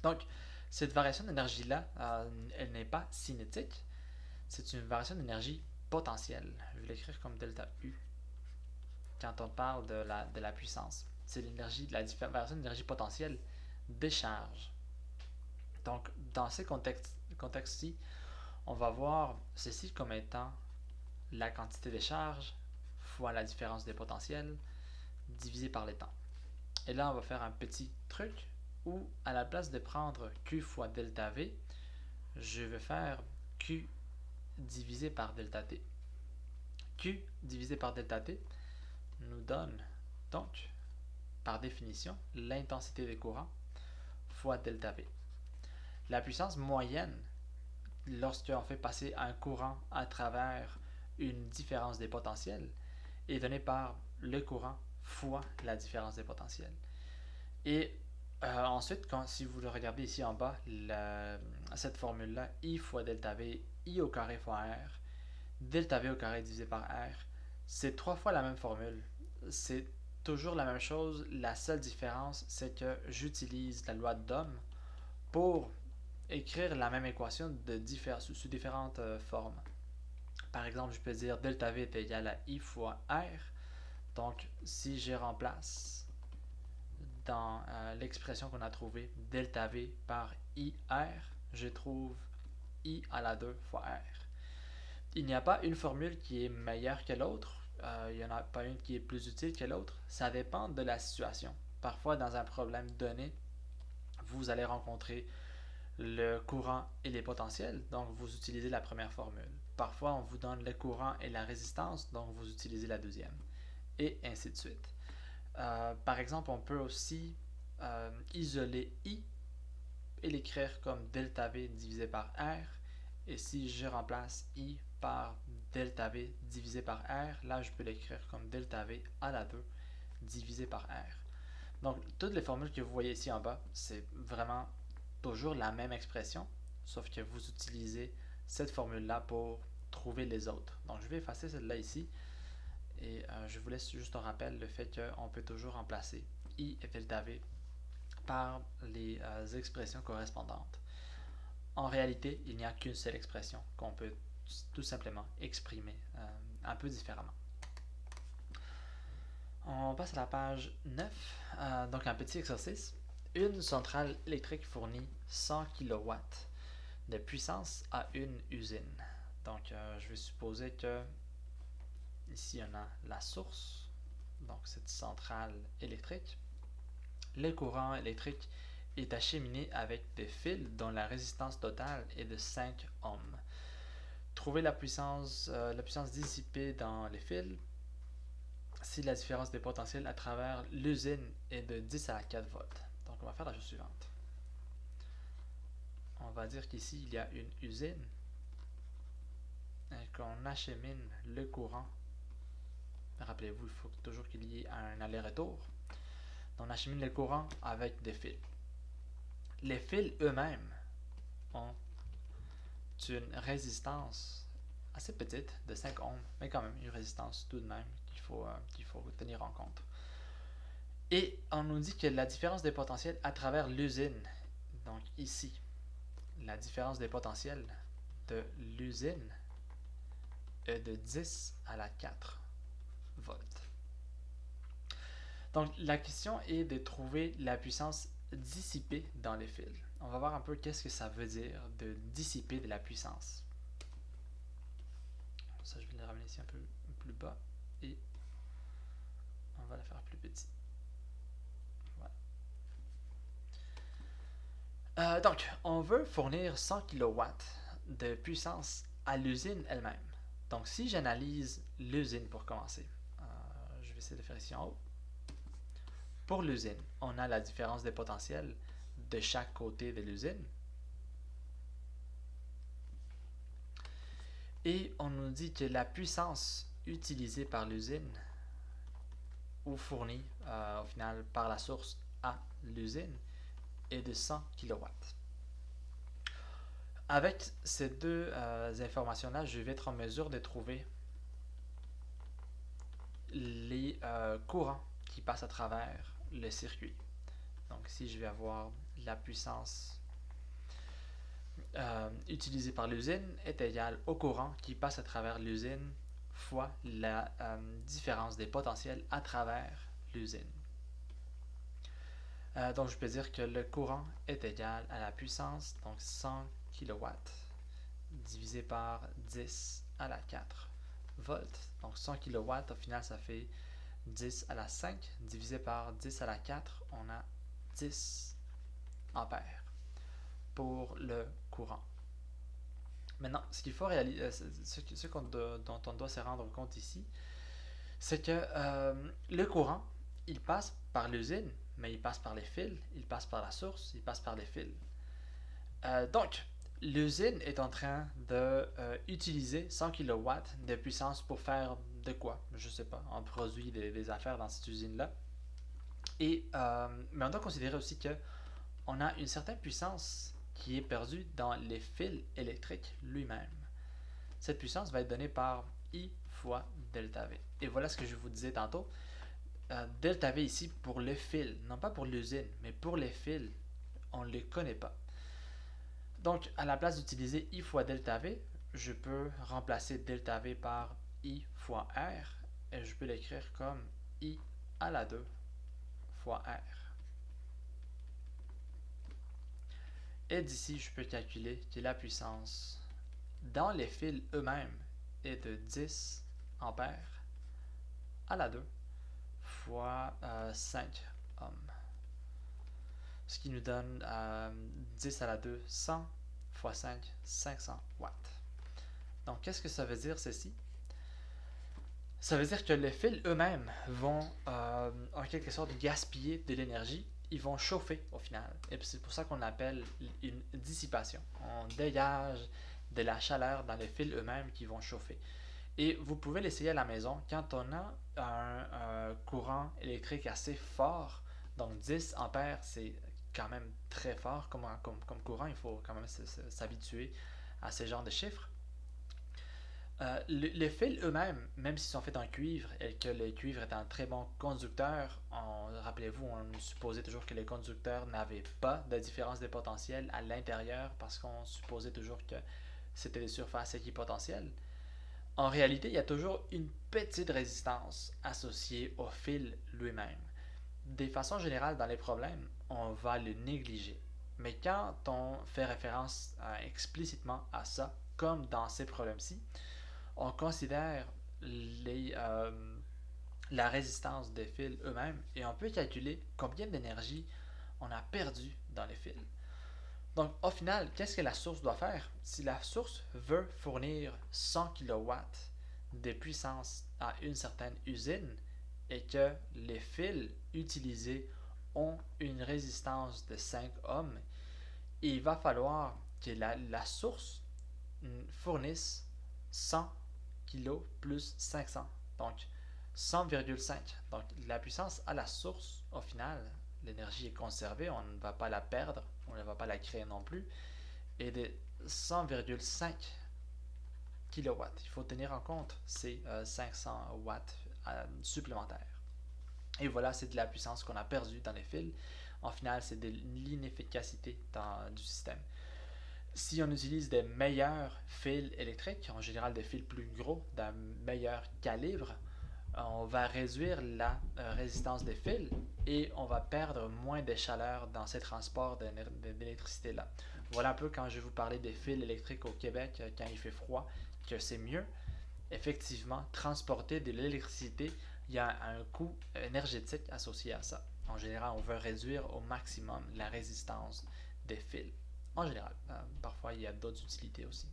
Donc, cette variation d'énergie-là, elle n'est pas cinétique, c'est une variation d'énergie potentielle. Je vais l'écrire comme delta U quand on parle de la puissance. C'est la variation d'énergie potentielle des charges. Donc, dans ces contextes-ci, on va voir ceci comme étant la quantité de charges fois la différence des potentiels divisé par les temps. Et là, on va faire un petit truc où, à la place de prendre Q fois delta V, je vais faire Q divisé par delta T. Q divisé par delta T nous donne donc, par définition, l'intensité des courants fois delta V. La puissance moyenne, lorsqu'on fait passer un courant à travers une différence des potentiels, est donnée par le courant fois la différence des potentiels. Et ensuite, si vous le regardez ici en bas, cette formule-là, I fois delta V, I au carré fois R, delta V au carré divisé par R, c'est 3 fois la même formule. C'est toujours la même chose. La seule différence, c'est que j'utilise la loi d'Ohm pour écrire la même équation sous différentes formes. Par exemple, je peux dire delta V est égal à I fois R. Donc, si je remplace dans l'expression qu'on a trouvée delta V par IR, je trouve I à la 2 fois R. Il n'y a pas une formule qui est meilleure que l'autre. Il n'y en a pas une qui est plus utile que l'autre. Ça dépend de la situation. Parfois, dans un problème donné, vous allez rencontrer le courant et les potentiels, donc vous utilisez la première formule. Parfois, on vous donne le courant et la résistance, donc vous utilisez la deuxième, et ainsi de suite. Par exemple, on peut aussi isoler I et l'écrire comme delta V divisé par R. Et si je remplace I par delta V divisé par R, là je peux l'écrire comme delta V à la 2 divisé par R. Donc toutes les formules que vous voyez ici en bas, c'est vraiment toujours la même expression, sauf que vous utilisez cette formule-là pour trouver les autres. Donc je vais effacer celle-là ici, et je vous laisse juste un rappel le fait qu'on peut toujours remplacer I et delta V par les expressions correspondantes. En réalité, il n'y a qu'une seule expression qu'on peut tout simplement exprimer un peu différemment. On passe à la page 9, donc un petit exercice. Une centrale électrique fournit 100 kW de puissance à une usine. Donc, je vais supposer que ici, on a la source, donc cette centrale électrique. Le courant électrique est acheminé avec des fils dont la résistance totale est de 5 ohms. Trouvez la puissance dissipée dans les fils si la différence des potentiels à travers l'usine est de 10 à la 4 volts. Donc on va faire la chose suivante. On va dire qu'ici il y a une usine et qu'on achemine le courant. Rappelez-vous, il faut toujours qu'il y ait un aller-retour. On achemine le courant avec des fils. Les fils eux-mêmes ont une résistance assez petite de 5 ohms, mais quand même une résistance tout de même qu'il faut tenir en compte. Et on nous dit que la différence des potentiels à travers l'usine, donc ici, la différence des potentiels de l'usine est de 10 à la 4 volts. Donc la question est de trouver la puissance dissipée dans les fils. On va voir un peu qu'est-ce que ça veut dire de dissiper de la puissance. Ça, je vais le ramener ici un peu plus bas et on va la faire plus petit. Voilà. Donc, on veut fournir 100 kW de puissance à l'usine elle-même. Donc, si j'analyse l'usine pour commencer, je vais essayer de faire ici en haut. Pour l'usine, on a la différence des potentiels de chaque côté de l'usine. Et on nous dit que la puissance utilisée par l'usine, ou fournie au final par la source à l'usine, est de 100 kW. Avec ces deux informations-là, je vais être en mesure de trouver les courants qui passent à travers le circuit. Donc ici, je vais avoir la puissance utilisée par l'usine est égale au courant qui passe à travers l'usine fois la différence des potentiels à travers l'usine. Donc je peux dire que le courant est égal à la puissance, donc 100 kW divisé par 10 à la 4 volts. Donc 100 kW, au final ça fait 10 à la 5 divisé par 10 à la 4, on a 10 ampères pour le courant. Maintenant, ce qu'il faut réaliser, dont on doit se rendre compte ici, c'est que le courant, il passe par l'usine, mais il passe par les fils, il passe par la source, il passe par les fils. Donc, l'usine est en train de utiliser 100 kilowatts de puissance pour faire de quoi? Je sais pas. On produit des affaires dans cette usine-là. Mais on doit considérer aussi que on a une certaine puissance qui est perdue dans les fils électriques lui-même. Cette puissance va être donnée par I fois delta V. Et voilà ce que je vous disais tantôt. Delta V ici pour le fil, non pas pour l'usine, mais pour les fils, on ne les connaît pas. Donc, à la place d'utiliser I fois delta V, je peux remplacer delta V par I fois R et je peux l'écrire comme I à la 2 fois R. Et d'ici, je peux calculer que la puissance dans les fils eux-mêmes est de 10 ampères à la 2 fois 5 ohms. Ce qui nous donne 10 à la 2, 100 fois 5, 500 watts. Donc, qu'est-ce que ça veut dire ceci? Ça veut dire que les fils eux-mêmes vont en quelque sorte gaspiller de l'énergie. Ils vont chauffer au final. Et c'est pour ça qu'on appelle une dissipation. On dégage de la chaleur dans les fils eux-mêmes qui vont chauffer. Et vous pouvez l'essayer à la maison quand on a un courant électrique assez fort. Donc 10 ampères, c'est quand même très fort comme courant. Il faut quand même s'habituer à ce genre de chiffres. Les fils eux-mêmes, même s'ils sont faits en cuivre et que le cuivre est un très bon conducteur, rappelez-vous, on supposait toujours que les conducteurs n'avaient pas de différence de potentiel à l'intérieur parce qu'on supposait toujours que c'était des surfaces équipotentielles. En réalité, il y a toujours une petite résistance associée au fil lui-même. De façon générale, dans les problèmes, on va le négliger. Mais quand on fait référence explicitement à ça, comme dans ces problèmes-ci, on considère la résistance des fils eux-mêmes et on peut calculer combien d'énergie on a perdu dans les fils. Donc, au final, qu'est-ce que la source doit faire? Si la source veut fournir 100 kilowatts de puissance à une certaine usine et que les fils utilisés ont une résistance de 5 ohms, il va falloir que la source fournisse 100 kg plus 500. Donc 100,5. Donc la puissance à la source, au final, l'énergie est conservée, on ne va pas la perdre, on ne va pas la créer non plus, et de 100,5 kW. Il faut tenir en compte ces 500 watts supplémentaires. Et voilà, c'est de la puissance qu'on a perdue dans les fils. En final, c'est de l'inefficacité du système. Si on utilise des meilleurs fils électriques, en général des fils plus gros, d'un meilleur calibre, on va réduire la résistance des fils et on va perdre moins de chaleur dans ces transports d'électricité-là. Voilà un peu quand je vais vous parler des fils électriques au Québec, quand il fait froid, que c'est mieux. Effectivement, transporter de l'électricité, il y a un coût énergétique associé à ça. En général, on veut réduire au maximum la résistance des fils. En général, parfois il y a d'autres utilités aussi.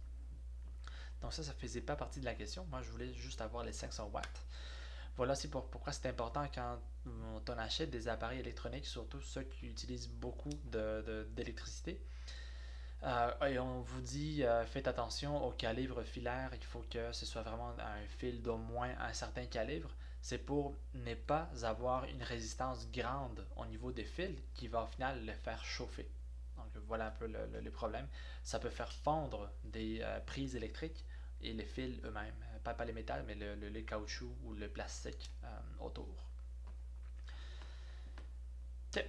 Donc ça ne faisait pas partie de la question. Moi, je voulais juste avoir les 500 watts. Voilà aussi pourquoi c'est important quand on achète des appareils électroniques, surtout ceux qui utilisent beaucoup d'électricité. Et on vous dit, faites attention au calibre filaire, il faut que ce soit vraiment un fil d'au moins un certain calibre. C'est pour ne pas avoir une résistance grande au niveau des fils qui va au final le faire chauffer. Donc voilà un peu le problème. Ça peut faire fondre des prises électriques et les fils eux-mêmes. Pas les métals, mais le caoutchouc ou le plastique autour.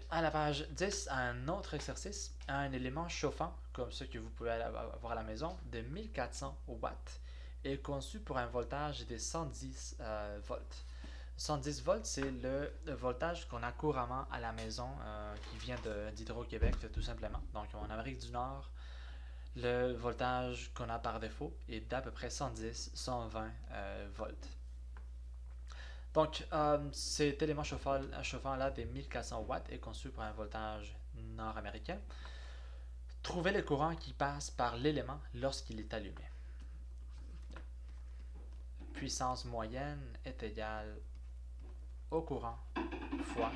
À la page 10, un autre exercice, un élément chauffant, comme ce que vous pouvez avoir à la maison, de 1400 watts, est conçu pour un voltage de 110 volts. 110 volts, c'est le voltage qu'on a couramment à la maison, qui vient d'Hydro-Québec, tout simplement. Donc, en Amérique du Nord, le voltage qu'on a par défaut est d'à peu près 110-120 volts. Donc, cet élément chauffant-là des 1400 watts est conçu pour un voltage nord-américain. Trouvez le courant qui passe par l'élément lorsqu'il est allumé. Puissance moyenne est égale au courant fois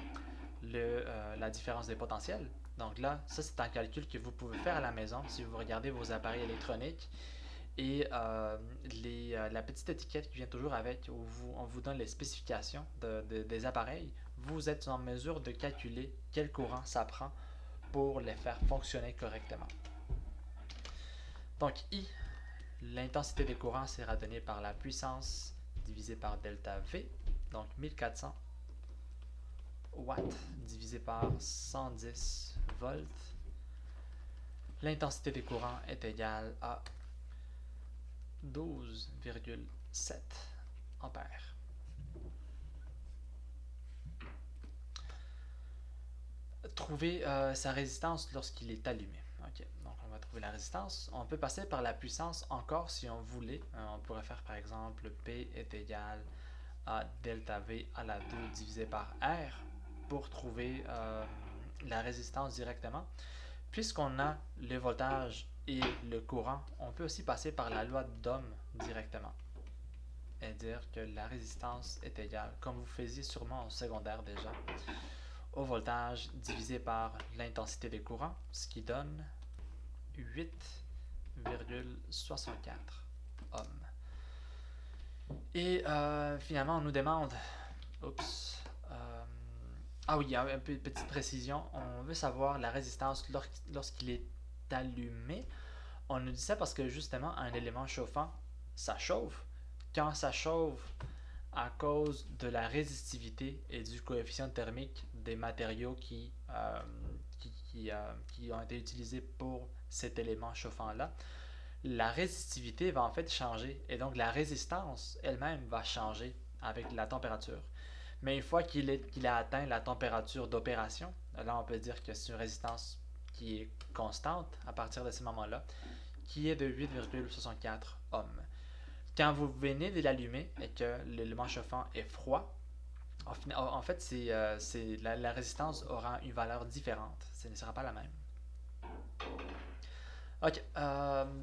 la différence des potentiels. Donc là, ça c'est un calcul que vous pouvez faire à la maison si vous regardez vos appareils électroniques et la petite étiquette qui vient toujours avec où on vous donne les spécifications des appareils. Vous êtes en mesure de calculer quel courant ça prend pour les faire fonctionner correctement. Donc I, l'intensité des courants sera donnée par la puissance divisée par delta V, donc 1400 watts divisé par 110 volts. L'intensité des courants est égale à 12,7 ampères. Trouver sa résistance lorsqu'il est allumé. Ok, donc on va trouver la résistance. On peut passer par la puissance encore si on voulait. On pourrait faire par exemple P est égal à delta V à la 2 divisé par R pour trouver la résistance directement. Puisqu'on a le voltage et le courant, on peut aussi passer par la loi d'Ohm directement et dire que la résistance est égale, comme vous faisiez sûrement au secondaire déjà, au voltage divisé par l'intensité des courants, ce qui donne 8,64 ohms. Et finalement, on nous demande... Oups. Ah oui, il y a une petite précision. On veut savoir la résistance lorsqu'il est allumé. On nous dit ça parce que justement, un élément chauffant, ça chauffe. Quand ça chauffe, à cause de la résistivité et du coefficient thermique des matériaux qui ont été utilisés pour cet élément chauffant-là, la résistivité va en fait changer et donc la résistance elle-même va changer avec la température. Mais une fois qu'il a atteint la température d'opération, là on peut dire que c'est une résistance qui est constante à partir de ce moment-là, qui est de 8,64 ohms. Quand vous venez de l'allumer et que l'élément chauffant est froid, en fait, la résistance aura une valeur différente. Ce ne sera pas la même. Ok.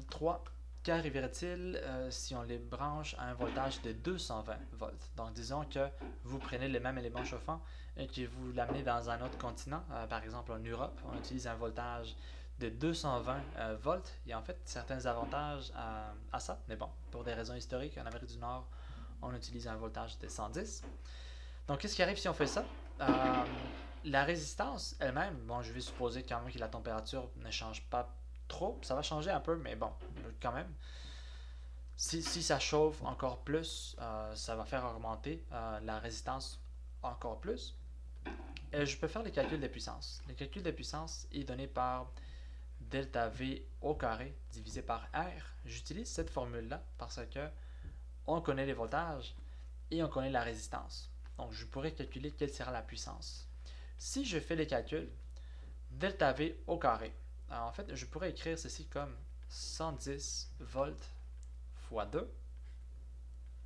3. Qu'arriverait-il si on les branche à un voltage de 220 volts? Donc, disons que vous prenez le même élément chauffant et que vous l'amenez dans un autre continent, par exemple en Europe, on utilise un voltage de 220 volts. Il y a en fait certains avantages à ça, mais bon, pour des raisons historiques, en Amérique du Nord, on utilise un voltage de 110. Donc, qu'est-ce qui arrive si on fait ça? La résistance elle-même, bon, je vais supposer quand même que la température ne change pas trop, ça va changer un peu, mais bon, quand même. Si ça chauffe encore plus, ça va faire augmenter la résistance encore plus. Et je peux faire les calculs de puissance. Le calcul de puissance est donné par delta V au carré divisé par R. J'utilise cette formule-là parce que on connaît les voltages et on connaît la résistance. Donc, je pourrais calculer quelle sera la puissance. Si je fais les calculs, delta V au carré, alors en fait, je pourrais écrire ceci comme 110 volts fois 2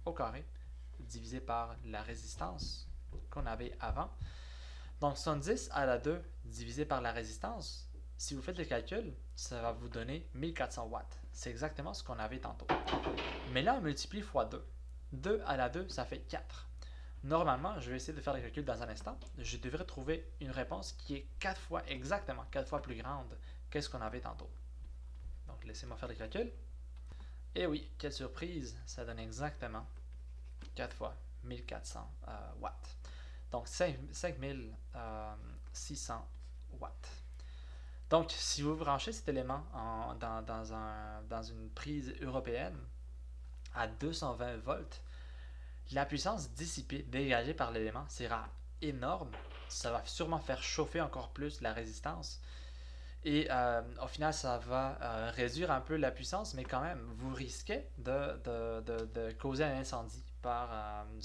au carré divisé par la résistance qu'on avait avant. Donc 110 à la 2 divisé par la résistance, si vous faites le calcul, ça va vous donner 1400 watts. C'est exactement ce qu'on avait tantôt. Mais là, on multiplie fois 2. 2 à la 2, ça fait 4. Normalement, je vais essayer de faire le calcul dans un instant. Je devrais trouver une réponse qui est 4 fois, exactement 4 fois plus grande que ce qu'on avait tantôt. Donc, laissez-moi faire le calcul. Et oui, quelle surprise, ça donne exactement 4 fois 1400 watts. Donc, 5600 watts. Donc, si vous branchez cet élément dans une prise européenne à 220 volts, la puissance dissipée, dégagée par l'élément, sera énorme. Ça va sûrement faire chauffer encore plus la résistance. Et au final, ça va réduire un peu la puissance, mais quand même, vous risquez de causer un incendie par le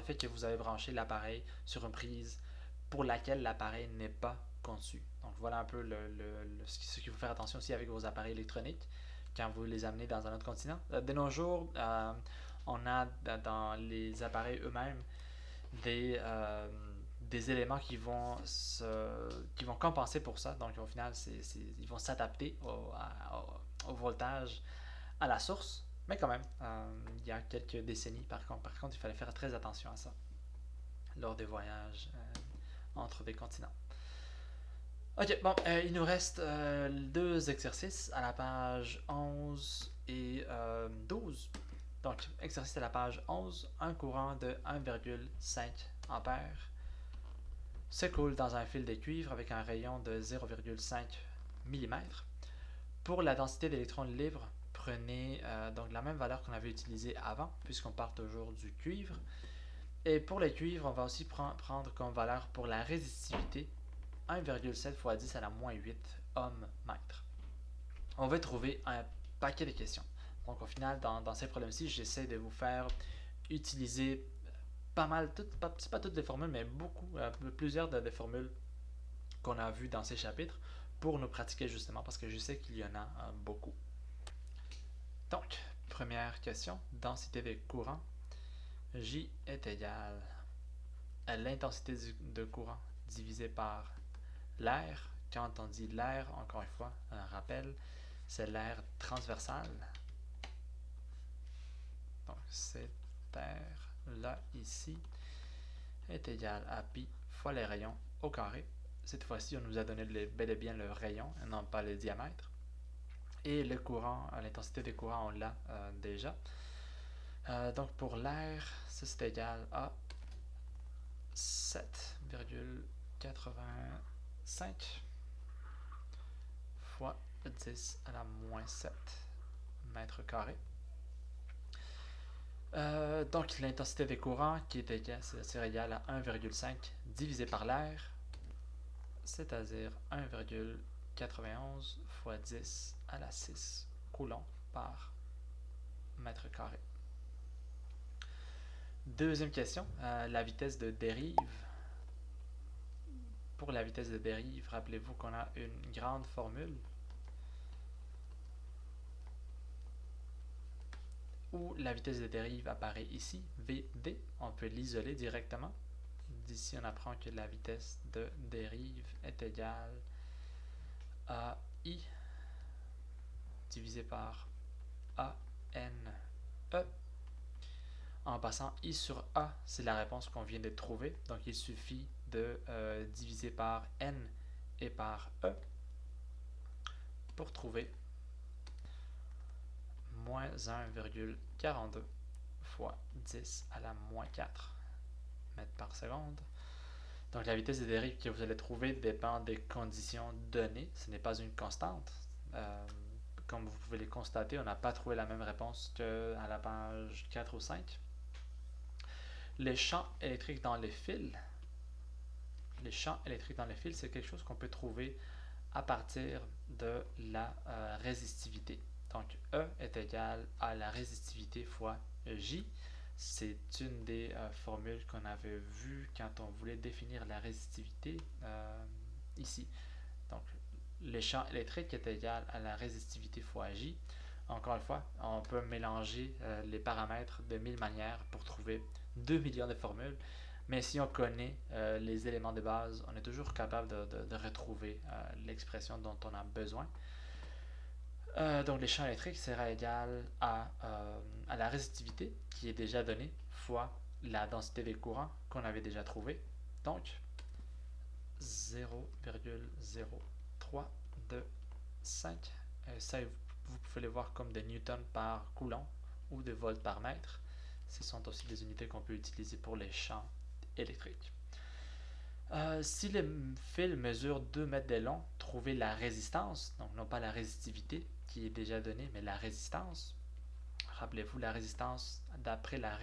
fait que vous avez branché l'appareil sur une prise pour laquelle l'appareil n'est pas conçu. Donc voilà un peu ce qu'il faut faire attention aussi avec vos appareils électroniques quand vous les amenez dans un autre continent. De nos jours, on a dans les appareils eux-mêmes des éléments qui vont compenser pour ça. Donc au final, ils vont s'adapter au voltage à la source. Mais quand même, il y a quelques décennies, par contre, il fallait faire très attention à ça lors des voyages entre des continents. Ok, bon, il nous reste deux exercices à la page 11 et 12. Donc, exercice à la page 11, un courant de 1,5 ampères s'écoule dans un fil de cuivre avec un rayon de 0,5 mm. Pour la densité d'électrons libres, prenez donc la même valeur qu'on avait utilisée avant, puisqu'on part toujours du cuivre. Et pour le cuivre, on va aussi prendre comme valeur pour la résistivité 1,7 fois 10 à la moins 8 ohm-mètre. On va trouver un paquet de questions. Donc au final, dans ces problèmes-ci, j'essaie de vous faire utiliser pas mal, c'est pas toutes les formules, mais beaucoup, plusieurs des formules qu'on a vues dans ces chapitres pour nous pratiquer justement, parce que je sais qu'il y en a beaucoup. Donc, première question, densité de courant. J est égal à l'intensité de courant divisé par l'air. Quand on dit l'air, encore une fois, un rappel, c'est l'air transversal. Donc, cet air-là, ici, est égal à pi fois les rayons au carré. Cette fois-ci, on nous a donné bel et bien le rayon, et non pas le diamètre. Et le courant, l'intensité des courants, on l'a déjà. Donc, pour l'air, ça c'est égal à 7,85 fois 10 à la moins 7 mètres carrés. Donc l'intensité des courants qui est égale à 1,5 divisé par l'air, c'est-à-dire 1,91 fois 10 à la 6 coulombs par mètre carré. Deuxième question, la vitesse de dérive. Pour la vitesse de dérive, rappelez-vous qu'on a une grande formule où la vitesse de dérive apparaît ici, Vd. On peut l'isoler directement. D'ici, on apprend que la vitesse de dérive est égale à I divisé par ANE. En passant, I sur A, c'est la réponse qu'on vient de trouver. Donc, il suffit de diviser par N et par E pour trouver moins 1,42 fois 10 à la moins 4 mètres par seconde. Donc, la vitesse de dérive que vous allez trouver dépend des conditions données. Ce n'est pas une constante. Comme vous pouvez le constater, on n'a pas trouvé la même réponse qu'à la page 4 ou 5. Les champs électriques dans les fils. Les champs électriques dans les fils, c'est quelque chose qu'on peut trouver à partir de la résistivité. Donc, E est égal à la résistivité fois J. C'est une des formules qu'on avait vues quand on voulait définir la résistivité ici. Donc, le champ électrique est égal à la résistivité fois J. Encore une fois, on peut mélanger les paramètres de 1000 manières pour trouver 2 millions de formules. Mais si on connaît les éléments de base, on est toujours capable de retrouver l'expression dont on a besoin. Donc, le champ électrique sera égal à la résistivité qui est déjà donnée fois la densité des courants qu'on avait déjà trouvé. Donc, 0,0325. Ça, vous pouvez le voir comme des newtons par coulomb ou des volts par mètre. Ce sont aussi des unités qu'on peut utiliser pour les champs électriques. Si le fil mesure 2 mètres de long, trouvez la résistance, donc non pas la résistivité qui est déjà donnée, mais la résistance. Rappelez-vous, la résistance d'après la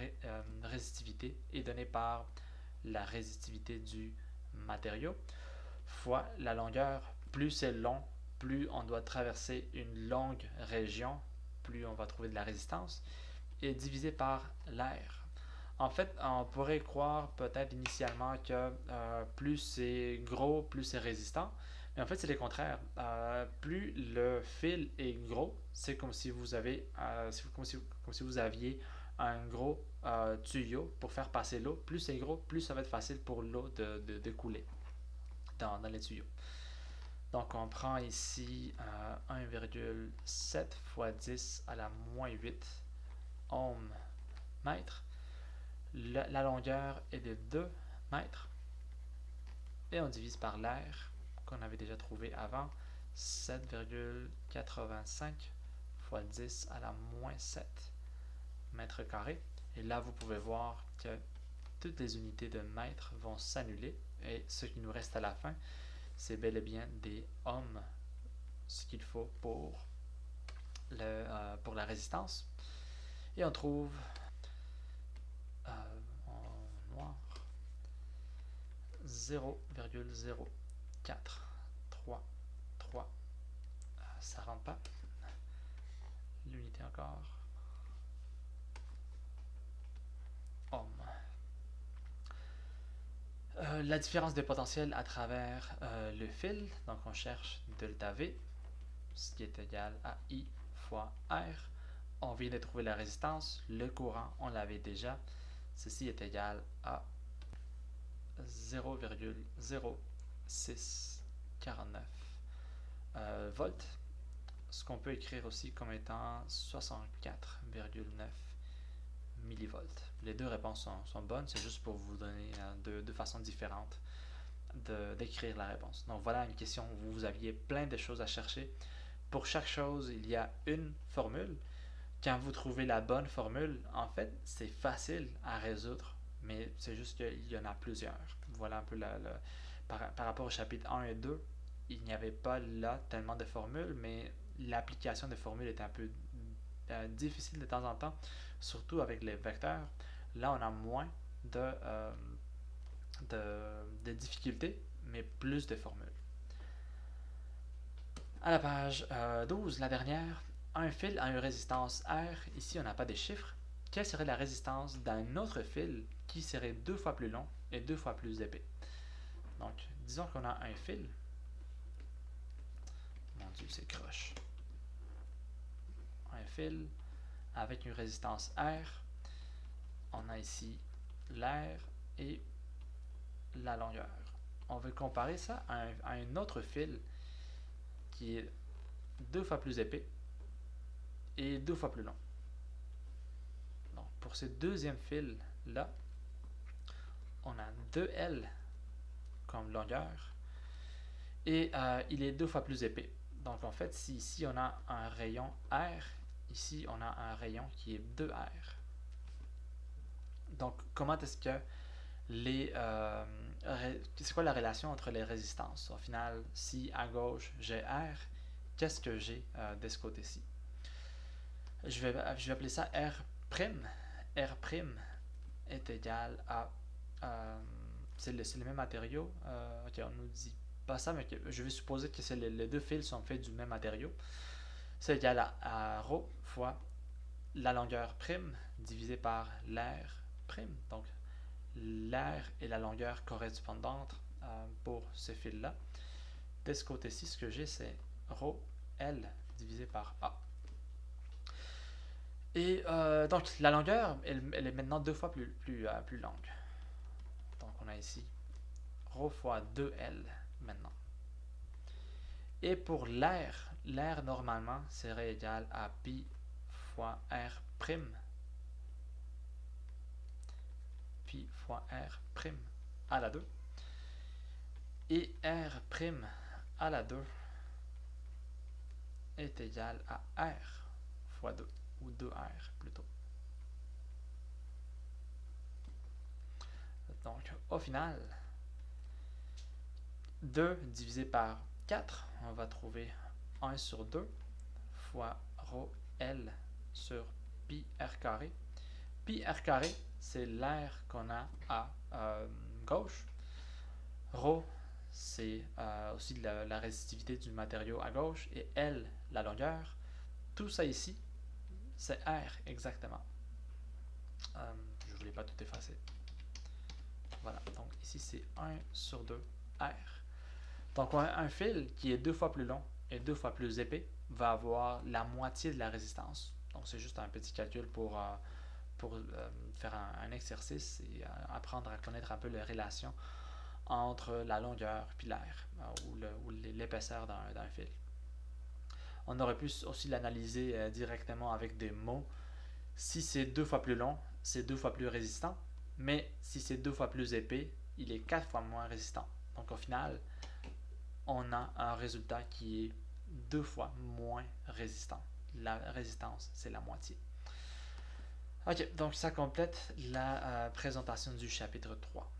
résistivité est donnée par la résistivité du matériau fois la longueur. Plus c'est long, plus on doit traverser une longue région, plus on va trouver de la résistance, et divisé par l'air. En fait, on pourrait croire peut-être initialement que plus c'est gros, plus c'est résistant. Mais en fait, c'est le contraire. Plus le fil est gros, c'est comme si vous aviez un gros tuyau pour faire passer l'eau. Plus c'est gros, plus ça va être facile pour l'eau de couler dans les tuyaux. Donc on prend ici 1,7 fois 10 à la moins 8 ohms mètres. La longueur est de 2 mètres. Et on divise par l'air qu'on avait déjà trouvé avant, 7,85 fois 10 à la moins 7 mètres carrés. Et là, vous pouvez voir que toutes les unités de mètres vont s'annuler. Et ce qui nous reste à la fin, c'est bel et bien des ohms, ce qu'il faut pour la résistance. Et on trouve en noir 0,0433. Ça rentre pas. L'unité encore. Ohm. La différence de potentiel à travers le fil, donc on cherche delta V, ce qui est égal à I fois R. On vient de trouver la résistance, le courant, on l'avait déjà. Ceci est égal à 0,0649 volts, ce qu'on peut écrire aussi comme étant 64,9 millivolts. Les deux réponses sont bonnes, c'est juste pour vous donner deux façons différentes d'écrire la réponse. Donc voilà une question où vous aviez plein de choses à chercher. Pour chaque chose, il y a une formule. Quand vous trouvez la bonne formule, en fait, c'est facile à résoudre, mais c'est juste qu'il y en a plusieurs. Voilà un peu par rapport au chapitre 1 et 2, il n'y avait pas là tellement de formules, mais l'application de formules est un peu difficile de temps en temps, surtout avec les vecteurs. Là, on a moins de difficultés, mais plus de formules. À la page 12, la dernière, un fil a une résistance R. Ici, on n'a pas de chiffres. Quelle serait la résistance d'un autre fil qui serait 2 fois plus long et 2 fois plus épais? Donc, disons qu'on a un fil. Mon Dieu, c'est croche. Un fil avec une résistance R. On a ici l'air et la longueur. On veut comparer ça à un autre fil qui est 2 fois plus épais et 2 fois plus long. Donc, pour ce deuxième fil-là, on a 2L comme longueur et il est 2 fois plus épais. Donc, en fait, si ici on a un rayon R, ici on a un rayon qui est 2R. Donc, comment est-ce que c'est quoi la relation entre les résistances? Au final, si à gauche j'ai R, qu'est-ce que j'ai de ce côté-ci? Je vais appeler ça R'. R' est égal à... c'est le même matériau. Ok, on nous dit pas ça, mais je vais supposer que les deux fils sont faits du même matériau. C'est égal à ρ fois la longueur prime divisé par l'air prime. Donc, l'air et la longueur correspondante pour ce fil-là. De ce côté-ci, ce que j'ai, c'est ρL divisé par A. Et donc, la longueur, elle est maintenant 2 fois plus longue. Donc, on a ici ρ fois 2L maintenant. Et pour l'air normalement serait égal à pi fois R prime. Pi fois R prime à la 2. Et R prime à la 2 est égal à R fois 2, ou 2R plutôt. Donc, au final, 2 divisé par 4, on va trouver 1 sur 2 fois ρ L sur pi r carré. Pi r carré, c'est l'air qu'on a à gauche. Ρ, c'est aussi la résistivité du matériau à gauche. Et L, la longueur. Tout ça ici, c'est R exactement. Je ne voulais pas tout effacer. Voilà, donc ici c'est 1 sur 2 R. Donc un fil qui est 2 fois plus long et 2 fois plus épais va avoir la moitié de la résistance. Donc c'est juste un petit calcul pour pour faire un exercice et apprendre à connaître un peu les relations entre la longueur puis l'air ou l'épaisseur d'un fil. On aurait pu aussi l'analyser directement avec des mots. Si c'est 2 fois plus long, c'est 2 fois plus résistant, mais si c'est 2 fois plus épais, il est 4 fois moins résistant. Donc au final, on a un résultat qui est 2 fois moins résistant. La résistance, c'est la moitié. Ok, donc ça complète la présentation du chapitre 3.